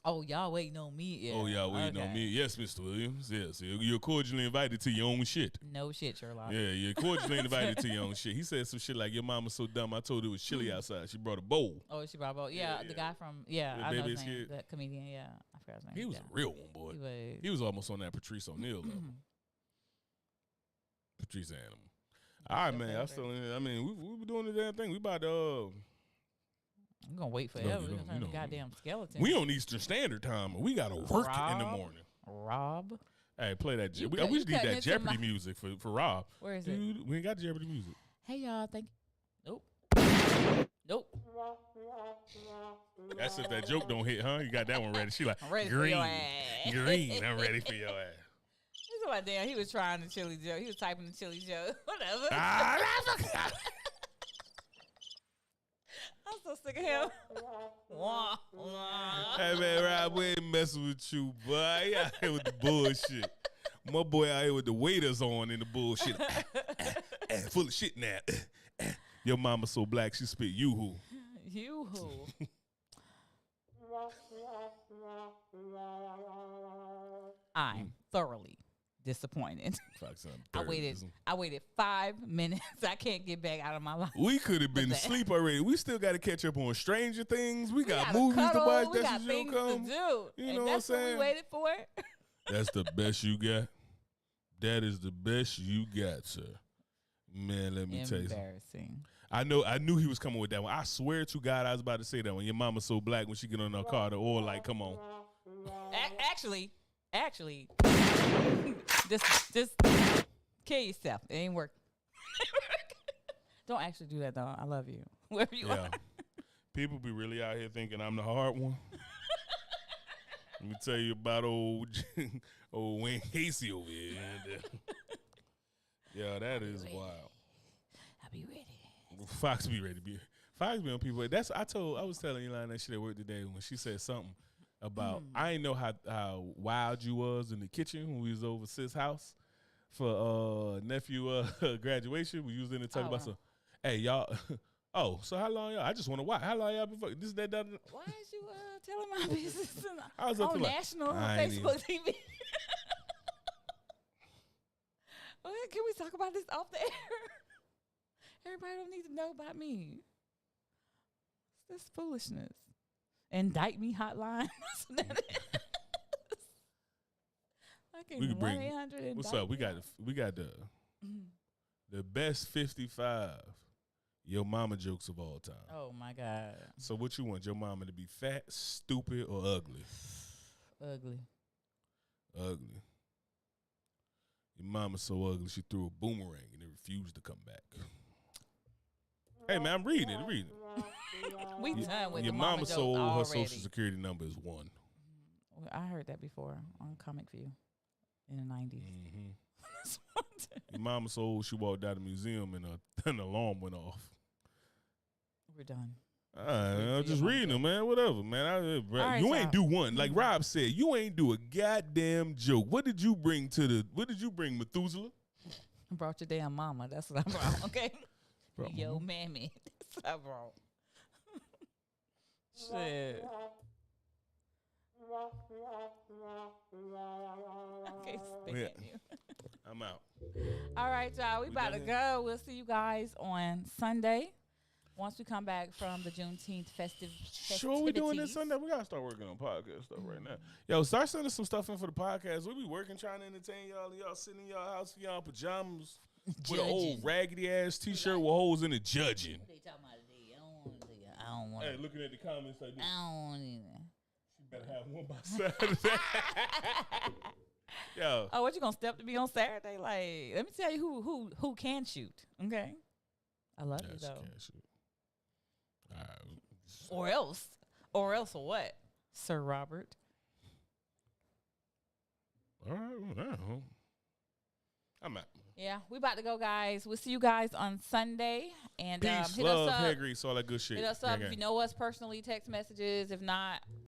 Oh, y'all waiting on me? Yeah. Oh, y'all waiting on me? Yes, Mr. Williams. Yes, you're cordially invited to your own shit. No shit, Sherlock. Yeah, you're cordially invited to your own shit. He said some shit like, your mama's so dumb, I told her it was chilly outside. She brought a bowl. Oh, she brought both. Yeah, the guy from, I know Baby's his name, Kid. that comedian, yeah. I forgot his name. He was a real one, boy. He was almost on that Patrice O'Neal level. Patrice Animal. All right, man. We were doing the damn thing. We about to... I'm going to wait forever. We're going to turn the goddamn skeleton. We on Eastern Standard Time. We got to work in the morning. Rob? Hey, play that. We just need that Jeopardy music for Rob. Where is it? We ain't got Jeopardy music. Hey, y'all. Thank you. Nope. That's if that joke don't hit, huh? You got that one ready. She like, I'm ready green. for your ass. Green. I'm ready for your ass. He's like, damn, he was trying the chili joke. He was typing the chili joke. Whatever. I'm so sick of him. Hey, man, Rob, we ain't messing with you, boy. You out here with the bullshit. My boy out here with the waiters on in the bullshit. Full of shit now. Your mama so black, she spit yoo-hoo. Yoo-hoo. I'm thoroughly disappointed. I waited 5 minutes. I can't get back out of my life. We could have been asleep already. We still got to catch up on Stranger Things. We got movies cuddle, to watch. We got things to do. You know what I'm saying? What we waited for. That's the best you got. That is the best you got, sir. Man, let me tell you something. Embarrassing. I knew he was coming with that one. I swear to God, I was about to say that one. Your mama's so black when she get on her car, the oil light come on. Actually, just kill yourself. It ain't work. Don't actually do that though. I love you. Wherever you are. People be really out here thinking I'm the hard one. Let me tell you about old Wayne Casey over here. Yeah, that is wild. I'll be ready. Fox be ready. Fox be on people. I was telling Elon that shit at work today when she said something about I ain't know how wild you was in the kitchen when we was over Sis' house for nephew graduation. We was in there talking about some. Hey y'all. Oh, so how long y'all? I just want to watch. How long y'all been fucking? This, that. Why is you telling my business I was up on to national Facebook TV? Okay, can we talk about this off the air? Everybody don't need to know about me. It's this foolishness. Indict me hotline. We can bring. What's up? We got the best 55 your mama jokes of all time. Oh my God. So what you want your mama to be fat, stupid, or ugly? Ugly. Ugly. Your mama's so ugly she threw a boomerang and it refused to come back. Hey man, I'm reading it. We done with your the mama so old already. her social security number is 1. Well, I heard that before on Comic View in the 90s. Your mama so old she walked out of the museum and an alarm went off. We're done. I'm just reading them, man. Whatever, man. You ain't do one. Like Rob said, you ain't do a goddamn joke. What did you bring Methuselah? I brought your damn mama. That's what I brought, okay? Bro, Yo, mammy. That's what I brought. Shit. I can't stand Yeah. you. I'm out. All right, y'all. We about to done go. We'll see you guys on Sunday once we come back from the Juneteenth festivities. Sure, we doing this Sunday. We gotta start working on podcast stuff right now. Yo, start sending some stuff in for the podcast. We be working trying to entertain y'all. Y'all sitting in y'all house in y'all pajamas with an old raggedy ass t-shirt with holes in it, judging. What they talking about today? I don't want to. Hey, looking at the comments like this. I don't want either. She better have one by Saturday. Yo, Oh, what you gonna step to me on Saturday? Like, let me tell you who can shoot. Okay, I love you though. All right. Or else what, Sir Robert? All right. Well, I'm out. Yeah, we about to go, guys. We'll see you guys on Sunday. And Peace, hit love, us up. hair grease, all that good shit. Hit us up Gang, if you gang. know us personally. Text messages. If not,